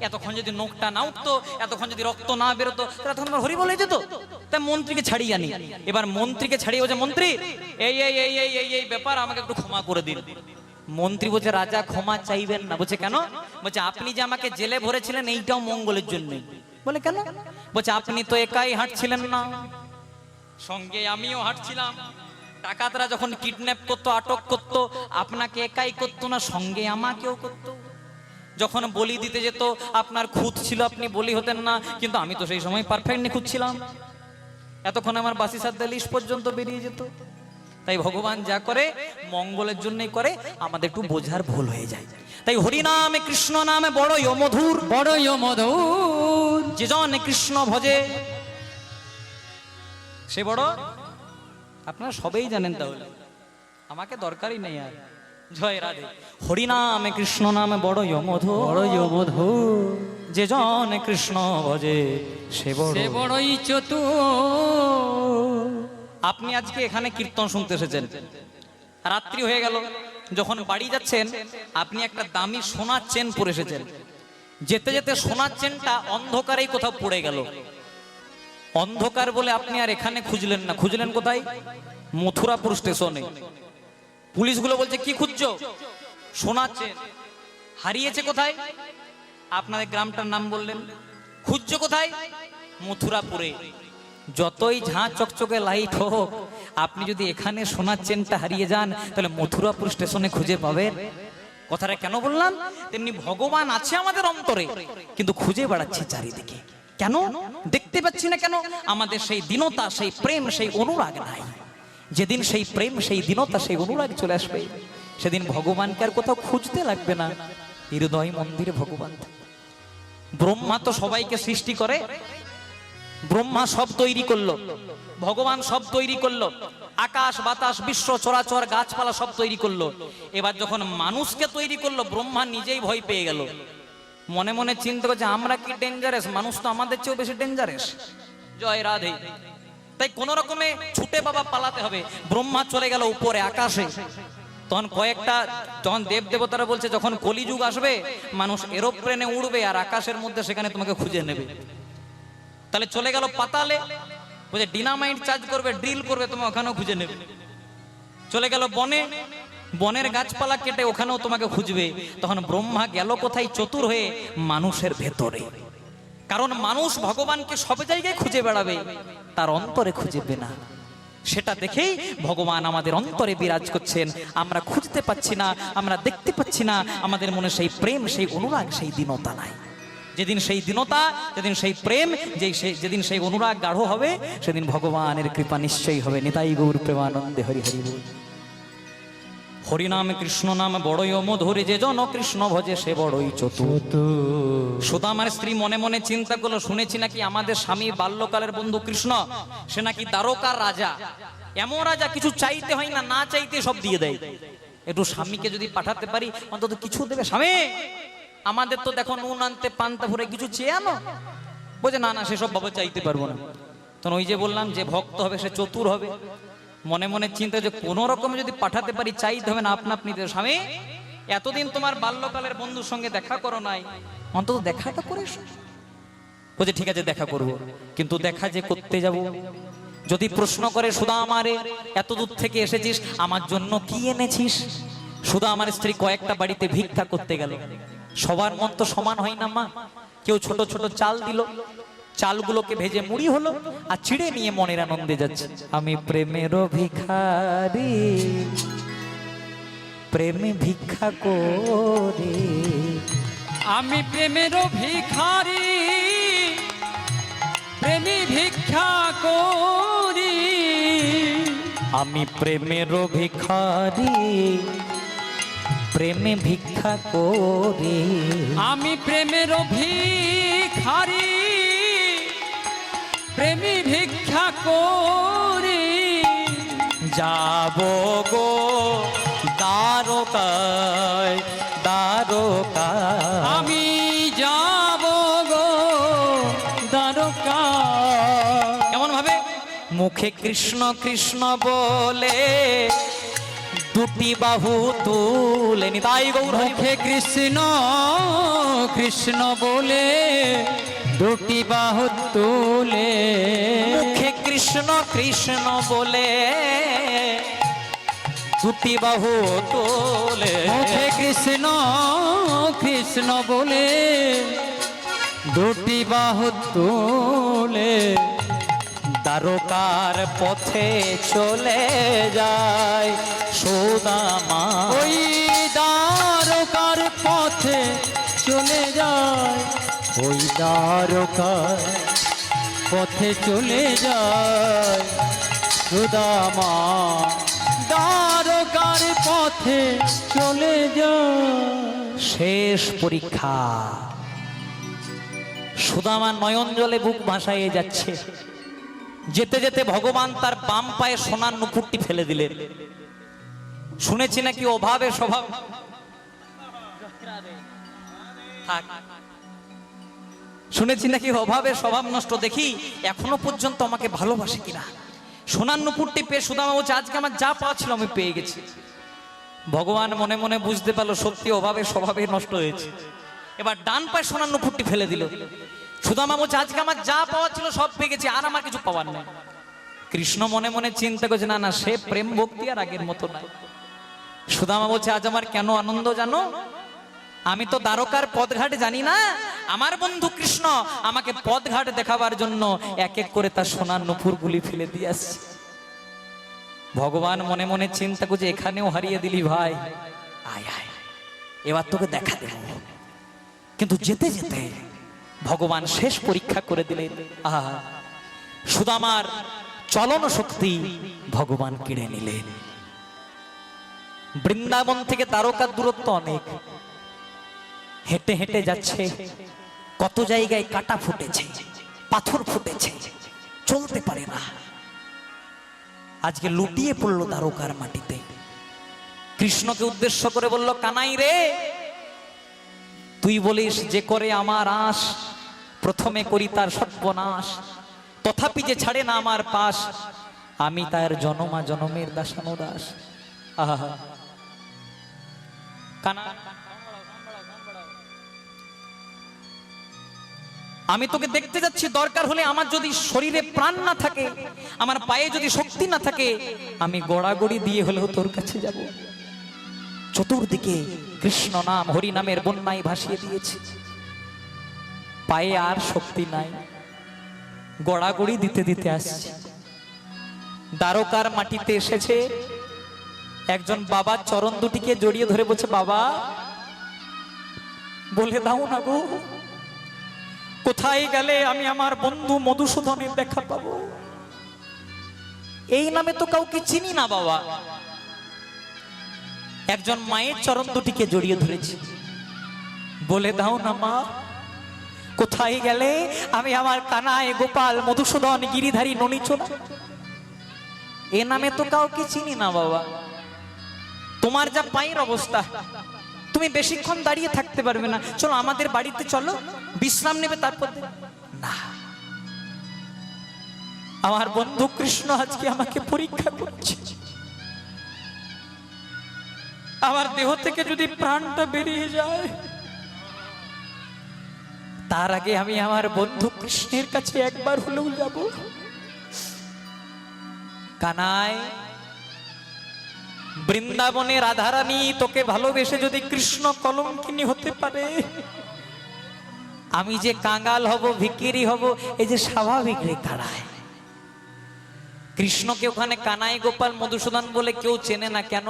এতক্ষণ যদি নখটা না উঠতো, এতক্ষণ যদি রক্ত না বেরোতো, তাহলে তখন হরি বলে যেত। তাই মন্ত্রীকে ছাড়িয়ে আনি। এবার মন্ত্রীকে ছাড়িয়ে বলছে মন্ত্রী এই এই এই এই এই এই ব্যাপার, আমাকে একটু ক্ষমা করে দিন। মন্ত্রী বলছে রাজা ক্ষমা চাইবেন না। বলছে কেন? বলছে আপনি যে আমাকে জেলে ভরেছিলেন এইটাও মঙ্গলের জন্য। বলে কেন? বলছে আপনি তো একাই হাঁটছিলেন না, সঙ্গে আমিও হাঁটছিলাম। ডাকাতরা যখন কিডন্যাপ করতো, আটক করতো, আপনাকে একাই করতো না, সঙ্গে আমাকেও করতো। যখন বলি দিতে যেত আপনার খুঁত ছিল, আপনি বলি হতেন না, কিন্তু আমি তো সেই সময় পারফেক্ট নিখুঁত ছিলাম। এতক্ষণ আমার বাসি সাধ্য লিস্ট পর্যন্ত বেরিয়ে যেত। তাই ভগবান যা করে মঙ্গলের জন্যই করে, আমাদের একটু বোঝার ভুল হয়ে যায়। তাই হরি নামে কৃষ্ণ নামে বড়ই মধুর, বড়ই মধুর, যে জন কৃষ্ণ ভজে সে বড়। আপনারা সবাই জানেন, তাহলে আমাকে দরকারই নেই আর। জয় রাধে। হরি নামে কৃষ্ণ নামে বড়ই মধুর, বড়ই মধুর, যে জন কৃষ্ণ ভজে সে সে বড়। বড়ই চতুর। আপনি আজকে এখানে কীর্তন শুনতে এসেছেন, রাত্রি হয়ে গেল, যখন বাড়ি যাচ্ছেন আপনি একটা দামি সোনার চেন পরে এসেছেন। যেতে যেতে সোনার চেনটা অন্ধকারেই কোথাও পড়ে গেল। অন্ধকার বলে আপনি আর এখানে খুঁজলেন না, খুঁজলেন কোথায়? মথুরাপুর স্টেশনে। পুলিশগুলো বলছে কি খুঁজছো? সোনার চেন হারিয়েছে কোথায়? আপনাদের গ্রামটার নাম বললেন। খুঁজছো কোথায়? মথুরাপুরে। যতই ঝাঁ চকচকে লাইট হোক, আপনি যদি এখানে সোনার চেনটা হারিয়ে যান, তাহলে মথুরাপুর স্টেশনে খুঁজে পাবেন। কথাটা কেন বললাম? তেমনি ভগবান আছে আমাদের অন্তরে, কিন্তু খুঁজে বেড়াচ্ছি চারিদিকে। কেন দেখতে পাচ্ছি না? কেন? আমাদের সেই দীনতা, সেই প্রেম, সেই অনুরাগ নাই। যেদিন সেই প্রেম, সেই দীনতা, সেই অনুরাগ চলে আসবে, সেদিন ভগবানকে আর কোথাও খুঁজতে লাগবে না। হৃদয় মন্দিরে ভগবান। ব্রহ্মা তো সবাইকে সৃষ্টি করে, ব্রহ্মা সব তৈরি করলো, ভগবান সব তৈরি করলো, আকাশ বাতাস বিশ্ব চরাচর গাছপালা সব তৈরি করলো। এবার যখন মানুষকে তৈরি করলো, ব্রহ্মা নিজেই ভয় পেয়ে গেল। মনে মনে চিন্তা করছে আমরা কি ডেঞ্জারাস, মানুষ তো আমাদের চেয়েও বেশি ডেঞ্জারাস। জয় রাধে। তাই কোন রকমে ছুটে বাবা পালাতে হবে। ব্রহ্মা চলে গেল উপরে আকাশে। তখন তখন দেব দেবতারা বলছে যখন কলিযুগ আসবে, মানুষ এরোপ্লেনে উড়বে আর আকাশের মধ্যে সেখানে তোমাকে খুঁজে নেবে। তাহলে চলে গেল পাতালে, বলছে ডিনামাইট চার্জ করবে, ড্রিল করবে, তোমাকে ওখানেও খুঁজে নেবে। চলে গেল বনে, বনের গাছপালা কেটে ওখানেও তোমাকে খুঁজবে। তখন ব্রহ্মা গেল কোথায়? চতুর হয়ে মানুষের ভেতরে। কারণ মানুষ ভগবানকে সব জায়গায় খুঁজে বেড়াবে, তার অন্তরে খুঁজবে না। সেটা দেখেই ভগবান আমাদের অন্তরে বিরাজ করছেন। আমরা খুঁজতে পাচ্ছি না, আমরা দেখতে পাচ্ছি না, আমাদের মনে সেই প্রেম, সেই অনুরাগ, সেই দীনতা নাই। যেদিন সেই দীনতা, যেদিন সেই প্রেম, যেদিন সেই অনুরাগ গাঢ় হবে, সেদিন ভগবানের কৃপা নিশ্চয়ই হবে। নিতাই গৌর প্রেমানন্দে হরি হরি বল। হরি নাম কৃষ্ণ নাম বড়ই মধুর, যে জন কৃষ্ণ ভজে সে বড়ই চতুর। সুদামার স্ত্রী মনে মনে চিন্তা করলো, শুনেছি নাকি আমাদের স্বামী বাল্যকালের বন্ধু কৃষ্ণ, সে নাকি দ্বারকার রাজা। এমন রাজা কিছু চাইতে হয় না, না চাইতে সব দিয়ে দেয়। একটু স্বামীকে যদি পাঠাতে পারি, অন্তত কিছু দেবে। স্বামী আমাদের তো দেখো নুন আনতে পান্তা ভরে, কিছু চেয়ে আনো। বলছে না না, সেসব বাবা চাইতে পারবো না। তখন ওই যে বললাম, যে ভক্ত হবে সে চতুর হবে। মনে মনে চিন্তা যে কোন রকমে যদি পাঠাতে পারি, চাইতে হবে না, আপনা আপনি। স্বামী এতদিন তোমার বাল্যকালের বন্ধুর সঙ্গে দেখা করো নাই, অন্তত দেখাটা করে এসো। বলছে ঠিক আছে দেখা করব, কিন্তু দেখা যে করতে যাব, যদি প্রশ্ন করে সুধা আমারে এত দূর থেকে এসেছিস, আমার জন্য কি এনেছিস? সুধা আমার স্ত্রী কয়েকটা বাড়িতে ভিক্ষা করতে গেল। সবার মন তো সমান হয় না মা। কেউ ছোট ছোট চাল দিল, চালগুলোকে ভেজে মুড়ি হলো, আর চিড়ে নিয়ে মনের আনন্দে যাচ্ছে। আমি প্রেমের ভিখারি, প্রেমে ভিক্ষা করে। আমি প্রেমের ভিখারি, প্রেমী ভিক্ষা করি। আমি প্রেমের ভিখারি, প্রেমে ভিক্ষা করে। আমি প্রেমের ভিখারি, প্রেমী ভিক্ষা করি। যাব গো দ্বারকায়, দ্বারকায়। আমি যাব গো দ্বারকা। কেমন ভাবে? মুখে কৃষ্ণ কৃষ্ণ বলে দুটি বাহু তুলে নিতাই গৌর হরি। মুখে কৃষ্ণ কৃষ্ণ বলে দুটি বাহু তুলে। মুখে কৃষ্ণ কৃষ্ণ বলে দুটি বাহু তোলে। মুখে কৃষ্ণ কৃষ্ণ বলে দুটি বাহু তোলে। দ্বারকার পথে চলে যায় সুদামা। ওই দ্বারকার পথে চলে যায়, ওই দ্বারকার পথে চলে যায় সুদামা। দ্বারকার পথে চলে যায়। শেষ পরীক্ষা। সুদামা নয়ন জলে বুক ভাসাইয়ে যাচ্ছে। যেতে যেতে ভগবান তার বাম পায়ে সোনার নুপুরটি ফেলে দিলেন। শুনেছি নাকি অভাবে স্বভাব। থাক। শুনেছি নাকি অভাবে স্বভাব নষ্ট। দেখি এখনো পর্যন্ত আমাকে ভালোবাসে কিনা। সোনার নুপুরটি পেয়ে সুদামা বলছে, আজকে আমার যা পাওয়া ছিল আমি পেয়ে গেছি। ভগবান মনে মনে বুঝতে পারলো সত্যি অভাবে স্বভাবে নষ্ট হয়েছে। এবার ডান পায়ে সোনার নুপুরটি ফেলে দিল। সুদামা বলছে, আজকে আমার যা পাওয়া ছিল সব পেয়ে গেছি, আর আমার কিছু পাওয়ার নেই। কৃষ্ণ মনে মনে চিন্তা করছে, না না, সে প্রেম ভক্তি আর আগের মতো নাই। সুদামা বলছে, আজ আমার কেন আনন্দ জানো? আমি তো দ্বারকার পথঘাটে জানি না। আমার বন্ধু কৃষ্ণ আমাকে পথঘাট দেখাবার জন্য এক এক করে তার সোনার নুপুরগুলি ফেলে দিয়ে আসছে। ভগবান মনে মনে চিন্তা করছে, এখানেও হারিয়ে দিলি ভাই, আয় আয়, এবার তোকে দেখা দেব। কিন্তু যেতে যেতে ভগবান শেষ পরীক্ষা করে দিলেন। আহা, সুদামার চলন শক্তি ভগবান কেড়ে নিলেন। বৃন্দাবন থেকে দ্বারকার দূরত্ব অনেক। হেঁটে হেঁটে যাচ্ছে, কত জায়গায় কাটা ফুটেছে, পাথর ফুটেছে, চলতে পারে না। আজকে লুটিয়ে পড়লো দ্বারকার মাটিতে। কৃষ্ণকে উদ্দেশ্য করে বলল, কানাই রে, তুই বলিস যে করে আমার আশ, প্রথমে করি তার সর্বনাশ। তথাপি যে ছাড়ে না আমার পাশ, আমি তার জনমা জনমের দাসানুদাস। আহা, কানা, আমি তোকে দেখতে যাচ্ছি। দরকার হলে আমার যদি শরীরে প্রাণ না থাকে, আমার পায়ে যদি শক্তি না থাকে, আমি গড়াগড়ি দিয়ে হলেও তোর কাছে যাব। চতুর্দিকে কৃষ্ণ নাম হরি নামের বন্যায় ভাসিয়ে দিয়েছে। পায়ে আর শক্তি নাই, গড়াগড়ি দিতে দিতে আসছে। দ্বারকার মাটিতে এসেছে। একজন বাবার চরণ দুটিকে জড়িয়ে ধরে বলছে, বাবা বলে দাও না গো, কোথায় গেলে আমি আমার বন্ধু মধুসূদনের দেখা পাবো? এই নামে তো কাউকে চিনি না বাবা। একজন মায়ের চরণ দুটিকে জড়িয়ে ধরেছি, বলে দাও না মা, কোথায় গেলে আমি আমার কানাই গোপাল মধুসূদন গিরিধারী ননীচনা, এ নামে তো কাউকে চিনি না বাবা। তোমার যা পায়ের অবস্থা, তুমি বেশিক্ষণ দাঁড়িয়ে থাকতে পারবে না, চলো আমাদের বাড়িতে চলো, বিশ্রাম নেবে, তারপর না। আমার বন্ধু কৃষ্ণ আজকে আমাকে পরীক্ষা করছে। আমার দেহ থেকে যদি প্রাণটা বেরিয়ে যায়, তার আগে আমি আমার বন্ধু কৃষ্ণের কাছে একবার হলেও যাব। কানাই, বৃন্দাবনে রাধারানী তোকে ভালোবেসে যদি কৃষ্ণ কলঙ্কিনী হতে পারে, আমি যে কাঙ্গাল হব, ভিকিরি হব, এই যে স্বাভাবিক রে কানাই। কৃষ্ণকে ওখানে কানাই গোপাল মধুসূদন বলে কেউ চেনে না। কেন?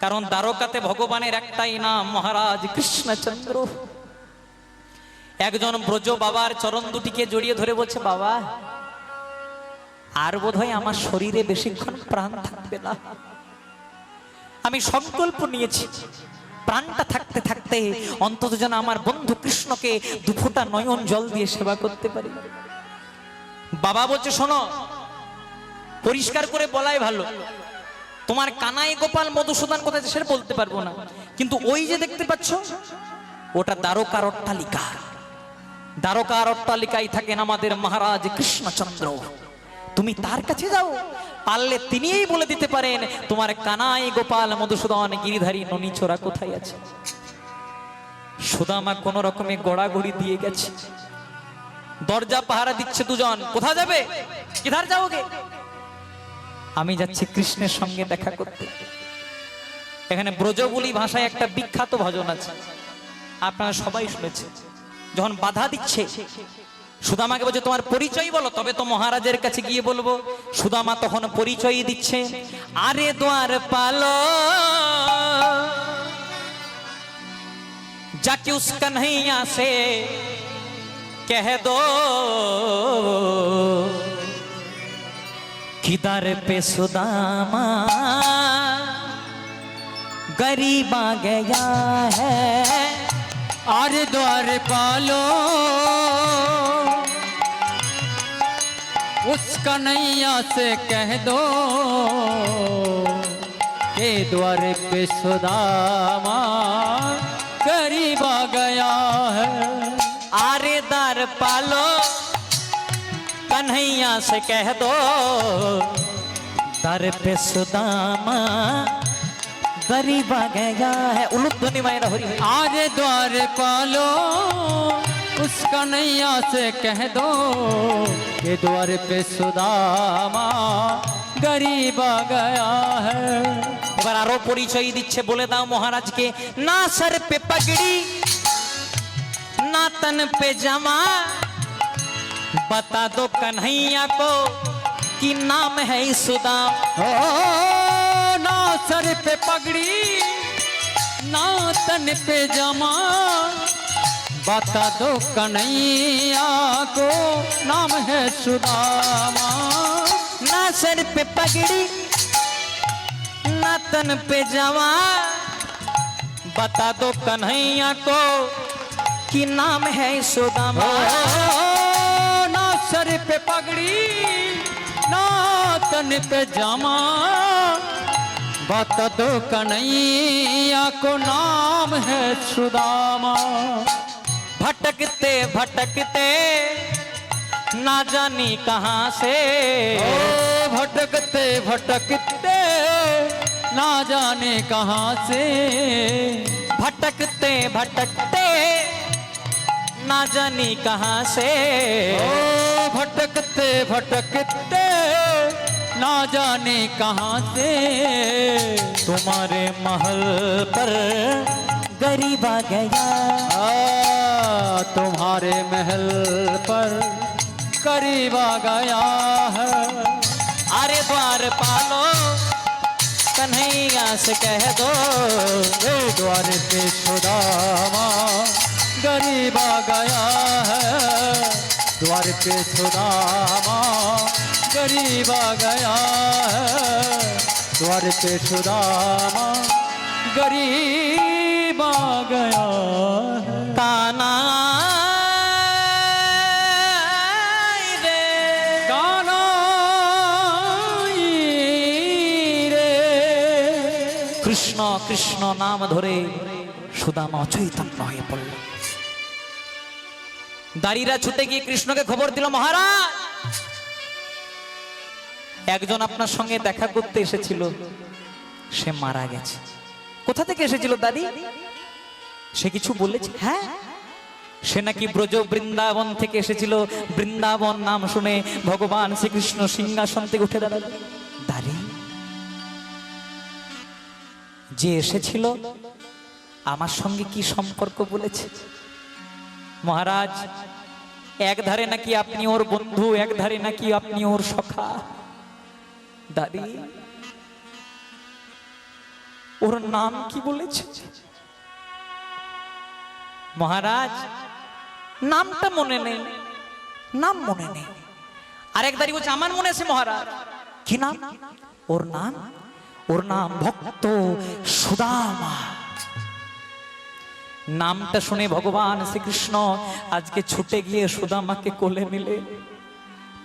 কারণ দ্বারকাতে ভগবানের একটাই নাম, মহারাজ কৃষ্ণচন্দ্র। একজন ব্রজ বাবার চরণ দুটিকে জড়িয়ে ধরে বলছে, বাবা আর বোধহয় আমার শরীরে বেশিক্ষণ প্রাণ থাকবে না। আমি সংকল্প নিয়েছি প্রাণটা থাকতে থাকতে অন্তত যেন আমার বন্ধু কৃষ্ণকে দুফোঁটা নয়ন জল দিয়ে সেবা করতে পারি। বাবা বলছে শোনো, পরিষ্কার করে বলাই ভালো, তোমার কানাই গোপাল মধুসূদন কোথায় সেটা বলতে পারবো না, কিন্তু ওই যে দেখতে পাচ্ছ ওটা দ্বারকার অট্টালিকা। দ্বারকার অট্টালিকায় থাকেন আমাদের মহারাজ কৃষ্ণচন্দ্র। তুমি তার কাছে যাও, পারলে তিনিই বলে দিতে পারেন তোমার কানাই গোপাল মধুসূদন গিরিধারী ননীচোরা কোথায় আছে। সুদামা কোন রকমে গড়াগড়ি দিয়ে গেছে, দরজা পাহারা দিচ্ছে দুজন। কোথা যাবে? কিধার যাওগে? আমি যাচ্ছি কৃষ্ণের সঙ্গে দেখা করতে। এখানে ব্রজবুলি ভাষায় একটা বিখ্যাত ভজন আছে, আপনারা সবাই শুনেছেন। যখন বাধা দিচ্ছে সুদামাকে বলছে তোমার পরিচয় বলো, তবে তো মহারাজের কাছে গিয়ে বলবো। সুদামা তখন পরিচয় দিচ্ছে, আরে দ্বার পালো जाके उस कन्हैया से कह दो किधर पे सुदामा गरीब आ गया है। আর দ্বার পালো उस कन्हैया से कह दो के द्वार पे सुदामा गरीब आ गया है। आरे दार पालो कन्हैया से कह दो दर पे सुदामा गरीब आ गया है। उलुध्वनि मायरा हरि हरि। आरे द्वार पालो उस कन्हैया से कह दो के द्वार पे सुदामा गरीब आ गया है। এবার আরো পরিচয় দিচ্ছে, বলে দাও মহারাজকে, না সর पे पगड़ी ना तन पे जमा बता दो कन्हैया को कि नाम है सुदाम। ओ ना सर पे पगड़ी ना तन पे जमा बता दो कन्हैया को नाम है सुदामा। ना सर पे पगड़ी ना तन पे जमा बता दो कन्हैया को कि नाम है सुदामा। ना सर पे पगड़ी ना तन पे जामा बता दो कन्हैया को नाम है सुदामा। भटकते भटकते ना जानी कहाँ से ओ भटकते भटकते ना जाने कहाँ से भटकते भटकते ना जानी कहाँ से ओ भटकते भटकते ना जाने कहाँ से तुम्हारे महल पर गरीब आ गया। तुम्हारे महल पर करीब आ गया है। अरे द्वार पालो कन्हैया से कह दो ए द्वार पे सुदामा गरीब आ गया है। द्वार पे सुदामा गरीब आ गया है। द्वार पे सुदामा गरीब आ गया है। ताना रे गाना रे কৃষ্ণ কৃষ্ণ নাম ধরে সুদামা অচৈতন্য হয়ে পড়ল। দাঁড়িরা ছুটে গিয়ে কৃষ্ণকে খবর দিল, মহারাজ একজন আপনার সঙ্গে দেখা করতে এসেছিল, সে মারা গেছে। কোথা থেকে এসেছিল দাদি? সে কিছু বলেছে? হ্যাঁ, সে নাকি ব্রজ বৃন্দাবন থেকে এসেছিল। বৃন্দাবন নাম শুনে ভগবান শ্রীকৃষ্ণ সিংহাসন থেকে উঠে দাঁড়াল। দাঁড়ি যে এসেছিল আমার সঙ্গে কি সম্পর্ক বলেছে? মহারাজ এক ধারে নাকি আপনি ওর বন্ধু, এক ধারে নাকি আপনি ওর সখা। দাদি ওর নাম কি বলেছে? মহারাজ নামটা মনে নেই, নাম মনে নেই। আরেক দাঁড়িয়ে বলছে আমার মনে আছে মহারাজ। কি নাম? ওর নাম ভক্ত সুদামা। নামটা শুনে ভগবান শ্রীকৃষ্ণ আজকে ছুটে গিয়ে সুদামাকে কোলে নিলে,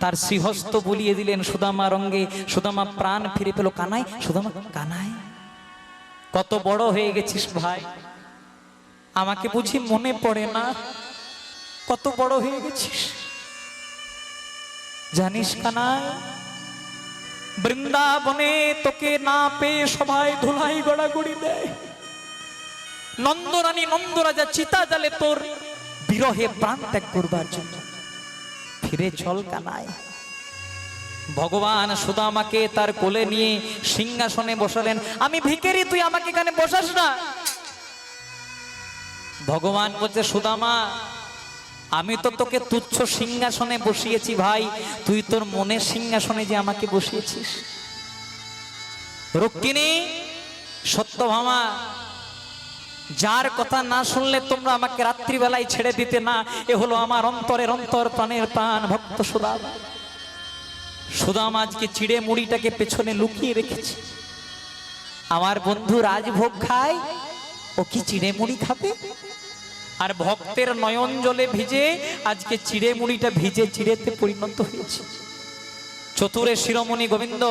তার শ্রীহস্ত বুলিয়ে দিলেন সুদামার অঙ্গে। সুদামা প্রাণ ফিরে পেল। কানাই, সুদামা, কানাই কত বড় হয়ে গেছিস ভাই, আমাকে বুঝি মনে পড়ে না? কত বড় হয়ে গেছিস জানিস কানাই, বৃন্দাবনে তোকে না পেয়ে সবাই ধুলাই গড়াগড়ি দেয়। নন্দরানী নন্দরাজা চিতা জালে তোর বিরহে প্রাণ ত্যাগ করবার জন্য। ফিরে চল কানাই। ভগবান সুদামাকে তার কোলে নিয়ে সিংহাসনে বসালেন। আমি ভিখারি, তুই আমাকে এখানে বসাস না। ভগবান বলছে সুদামা, আমি তো তোকে তুচ্ছ সিংহাসনে বসিয়েছি ভাই, তুই তোর মনের সিংহাসনে যে আমাকে বসিয়েছিস। রুক্মিণী, সত্যভামা, যার কথা না শুনলে তোমরা আমাকে রাত্রিবেলায় ছেড়ে দিতে না, এ হলো আমার অন্তরের অন্তর, প্রাণের প্রাণ ভক্ত সুদামা। সুদামা আজকে চিড়ে মুড়িটাকে পেছনে লুকিয়ে রেখেছে। আমার বন্ধু রাজভোগ খায়, ও কি চিড়ে মুড়ি খাবে? আর ভক্তের নয়ন জলে ভিজে আজকে চিড়ে মুড়িটা ভিজে চিড়েতে পরিণত হয়েছে। চতুরে শিরোমণি গোবিন্দ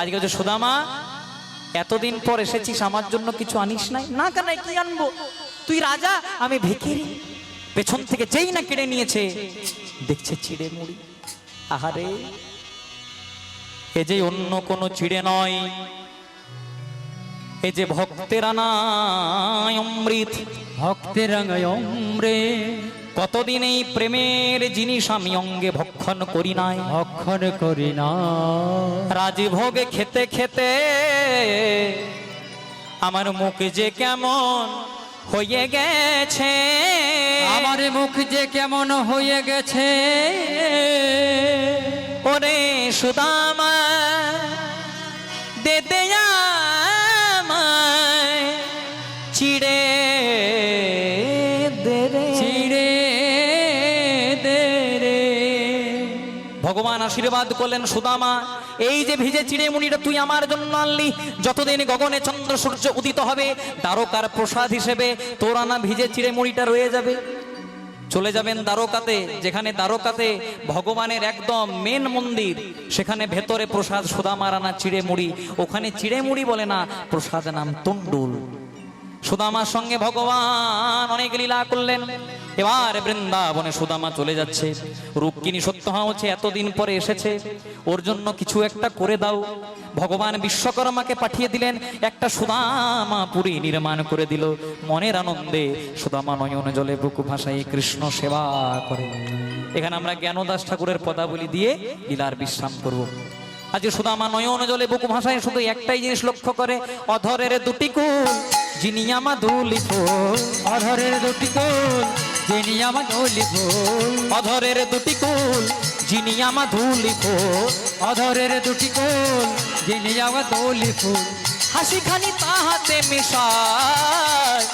আজকে হচ্ছে সুদামা, এতদিন পর এসেছিস, আমার জন্য কিছু আনিস নাই? না কানাই, কি আনবো? তুই রাজা, আমি ভিখারি। পেছন থেকে যেই না কেড়ে নিয়েছে, দেখছে চিড়ে মুড়ি। আহারে, এ যে অন্য কোনো চিড়ে নয়, এ যে ভক্তের আনায় অমৃত। ভক্তের অমৃত। কতদিন এই প্রেমের জিনিস আমি অঙ্গে ভক্ষণ করি নাই, ভক্ষণ করি না। রাজভোগে খেতে খেতে আমার মুখ যে কেমন হয়ে গেছে, আমার মুখ যে কেমন হয়ে গেছে। ওরে সুদামা, দে দে আমায় চিড়ে দে রে, চিড়ে দে রে। ভগবান আশীর্বাদ করলেন সুদামা, এই যে ভিজে চিড়ে মুড়িটা তুই আমার জন্য আনলি, যতদিন গগনে চন্দ্র সূর্য উদিত হবে দ্বারকার প্রসাদ হিসেবে তোর আনা ভিজে চিড়ে মুড়িটা রয়ে যাবে। চলে যাবেন দ্বারকাতে, যেখানে দ্বারকাতে ভগবানের একদম মেন মন্দির, সেখানে ভেতরে প্রসাদ সুদামার আনা চিড়ে মুড়ি। ওখানে চিড়ে মুড়ি বলে না, প্রসাদ নাম তন্ডুল। সুদামার সঙ্গে ভগবান অনেক লীলা করলেন। এবার বৃন্দাবনে সুদামা চলে যাচ্ছে। রুক্মিণী সত্যভামা হচ্ছে এতদিন পরে এসেছে, ওর জন্য কিছু একটা করে দাও। ভগবান বিশ্বকর্মাকে পাঠিয়ে দিলেন, একটা সুদামাপুরী নির্মাণ করে দিল। মনের আনন্দে সুদামা নয়ন জলে বুকু ভাসায় কৃষ্ণ সেবা করে। এখানে আমরা জ্ঞানদাস ঠাকুরের পদাবলী দিয়ে লীলার বিশ্রাম করব। আজকে সুদামা নয়ন জলে বুকু ভাসায় শুধু একটাই জিনিস লক্ষ্য করে, অধরের দুটি কুল যিনি আমার দুলি ফুল। অধরের দুটি কুল যিনি আমার ধুলি ফুল। অধরের দুটি কুল যিনি আমার ধুলি ফুল। অধরের দুটি কুল যিনি আমার ধুলি ফুল। হাসি খানি তাহাতে মিশায়,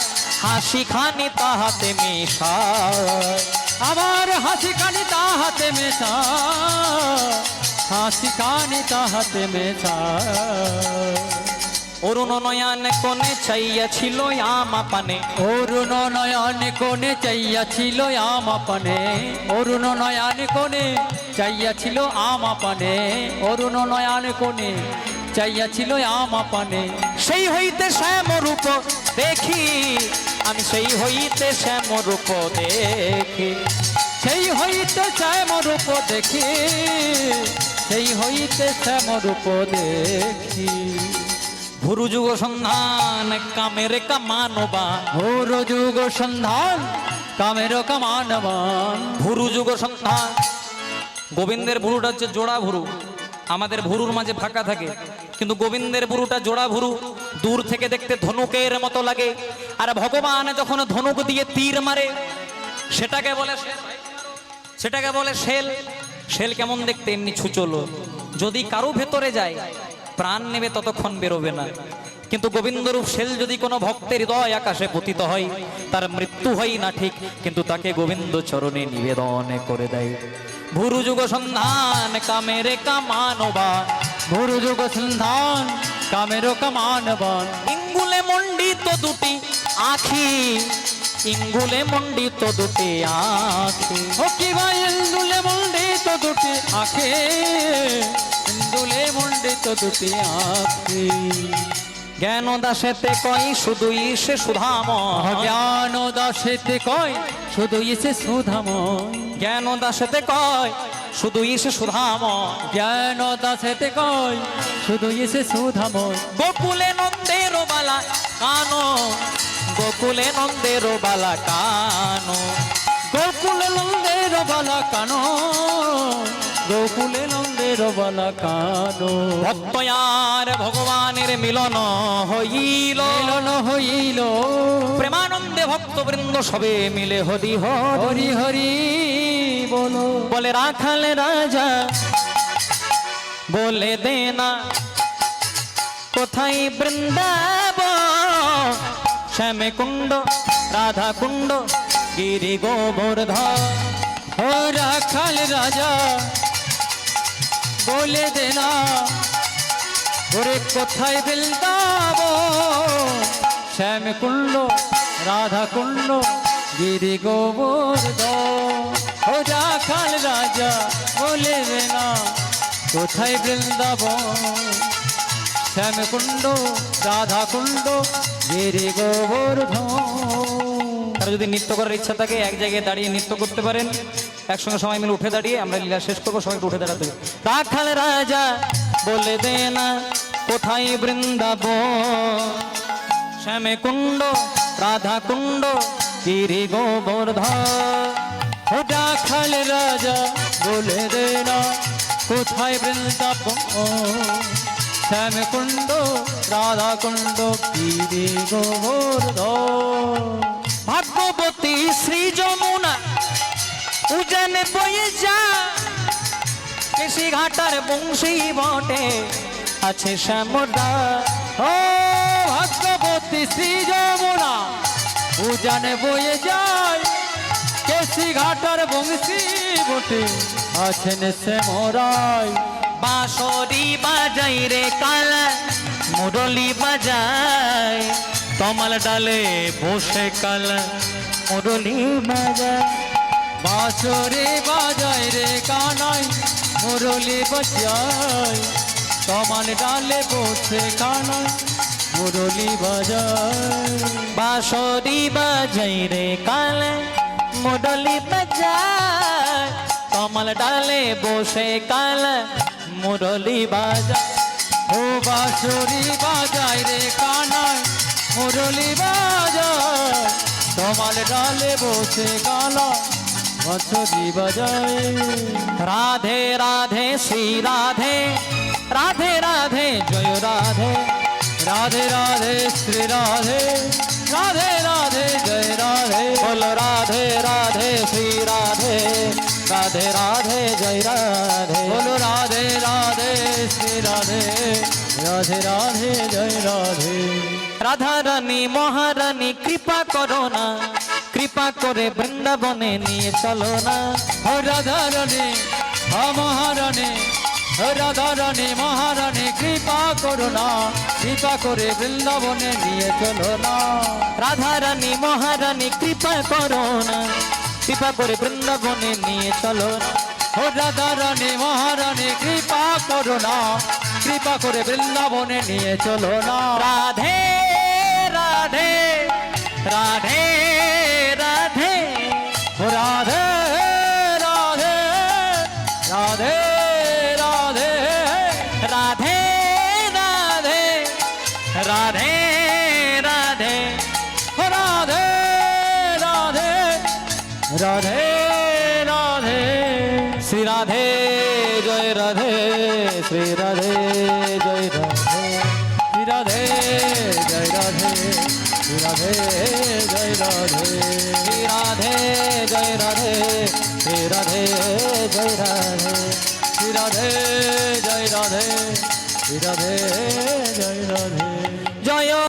হাসি খানি তাহাতে মিশায়, আমার হাসি কানি তাহাতে মেশা। হাসি কানি তাহাতে মেশা। অরুণ নয়ন কোণে চাইয়াছিল আমা পানে। অরুণ নয়ন কোণে চাইয়াছিল আমা পানে। অরুণ নয়ন কোণে চাইয়াছিল আমা পানে। অরুণ নয়ন কোণে চাইয়াছিল আমা পানে। সেই হইতে শ্যাম রূপ দেখি, আমি সেই হইতে শ্যাম রূপ দেখি। সেই হইতে শ্যাম রূপ দেখি। সেই হইতে শ্যাম রূপ দেখি। ভুরু যুগ সন্ধান কামের কামানবান। ভোর যুগ সন্ধান কামের কামানবান। ভুরু যুগ সন্ধান, গোবিন্দের ভুরুটা হচ্ছে জোড়া ভুরু। আমাদের ভুরুর মাঝে ফাঁকা থাকে, কিন্তু গোবিন্দের ভুরুটা জোড়া ভুরু। দূর থেকে দেখতে ধনুকের মতো লাগে। আর ভগবান যখন ধনুক দিয়ে তীর মারে সেটাকে বলে শেল। শেল কেমন দেখতে? এমনি ছুচলো। যদি কারো ভেতরে যায় প্রাণ নেবে, ততক্ষণ বেরোবে না। কিন্তু গোবিন্দরূপ শেল যদি কোনো ভক্তের হৃদয় আকাশে পতিত হয়, তার মৃত্যু হয় না ঠিক, কিন্তু তাকে গোবিন্দ চরণে নিবেদন করে দেয়। ভুরু যুগ সন্ধান কামের কামানবান, ভুরু যুগ সন্ধান কামের কামানবান, ইঙ্গুলে মণ্ডিত দুটি আখি, ইঙ্গুলে মণ্ডিত দুটি আখি। ও কি ভাই ইন্দুলে মণ্ডিত দুটি আঁখে, ইন্দুলে মণ্ডিত দুটি আঁখে। জ্ঞান দাসেতে কই শুধুই সে সুধাময়, জ্ঞান দাসেতে কয় শুধুই সে সুধাময়, জ্ঞান দাসেতে কয় শুধুই সে সুধাময়। জ্ঞান দাসেতে কয় শুধুই সে সুধাময়। গোকুলে নন্দের বালা কানো, গোকুলে নন্দের বালা কানো, গোকুলে নন্দের বালা কানো, গোকুলে নন্দের বালা কানো। ভক্ত আর ভগবানের মিলন হইল, মিলন হইল, প্রেমানন্দে ভক্তবৃন্দ সবে মিলে হরি হরি হরি হরি বলো। বলে রাখাল রাজা বলে দেনা কোথায় বৃন্দাবন, শ্যামে কুণ্ড রাধা কুণ্ড গিরি গোবর্ধন। ও রাখাল রাজা বলে দেনা, ওরে কোথায় বৃন্দাবন, শ্যাম কুণ্ড রাধা কুণ্ড গিরি গোবর্ধন। ও রাখাল রাজা বলে দেনা কোথায় বৃন্দাবন, শ্যাম কুণ্ড রাধা কুণ্ড গিরি গোবর্ধন। তারা যদি নৃত্য করার ইচ্ছা থাকে এক জায়গায় দাঁড়িয়ে নৃত্য করতে পারেন, একসঙ্গে সবাই মিলে উঠে দাঁড়িয়ে আমরা লীলা শেষ করবো, সবাইকে উঠে দাঁড়াতে হবে। রাখাল রাজা বলে দেনা কোথায় বৃন্দাবন, শ্যামে কুণ্ড রাধা কুণ্ড গিরি গোবর্ধন। ও রাখাল রাজা বলে দেনা কোথায় বৃন্দাবন, শ্যাম কুণ্ড রাধা কুণ্ড গিরি গোবর্ধন। ভাগ্যবতী শ্রী যমুনা উজানে বয়ে যা, কেশি ঘাটার বংশী বটে আছে শ্যামদা। ও ভাগ্যবতী শ্রী যমুনা উজানে বয়ে যায়, কেশি ঘাটার বংশী বটে আছেন শ্যামরায়। বাঁশরি বাজাই রে কালা মুরলি বাজায়, তমাল ডালে বসে কালা মুরলি বাজায়। বাঁশরি বাজায় রে কানাই মুরলি বাজায়, তমাল ডালে বসে কানাই মুরলি বাজায়। বাঁশরি বাজাই রে কালা মুরলি বাজায়, তমাল ডালে বসে কালা মুরলি বাজায়। ও বাঁশরি বাজায় রে কানাই মুরলি বাজায়, তমাল ডালে বসে কালা বাঁশরি বাজায়। রাধে রাধে শ্রী রাধে, রাধে রাধে জয় রাধে, রাধে রাধে শ্রী রাধে, রাধে রাধে জয় রাধে। বল রাধে রাধে শ্রী রাধে, রাধে রাধে জয় রাধে। বলো রাধে রাধে শ্রী রাধে, রাধে রাধে জয় রাধে। রাধা রানী মহারানী কৃপা করো না, কৃপা করে বৃন্দাবনে নিয়ে চলো না। ও রাধা রানী মহারানী, ও রাধা রানী মহারানী কৃপা করো না, কৃপা করে বৃন্দাবনে নিয়ে চলো না। রাধা রানী মহারানী কৃপা করো না, কৃপা করে বৃন্দাবনে নিয়ে চলো না। ও রাধা রানী মহারানী কৃপা করো না, কৃপা করে বৃন্দাবনে নিয়ে চলো না। রাধে রাধে রাধে রাধে ও রাধে রাধে রাধে রাধে রাধে রাধে রাধে রাধে ও রাধে রাধে রাধে রাধে। শ্রী রাধে জয় রাধে, শ্রী রাধে জয় রাধে, শ্রী রাধে জয় রাধে, শ্রী রাধে জয় রাধে। শ্রী রাধে জয় রাধে, শ্রী রাধে জয় রাধে। শ্রী রাধে জয় রাধে, শ্রী রাধে জয় রাধে। জয়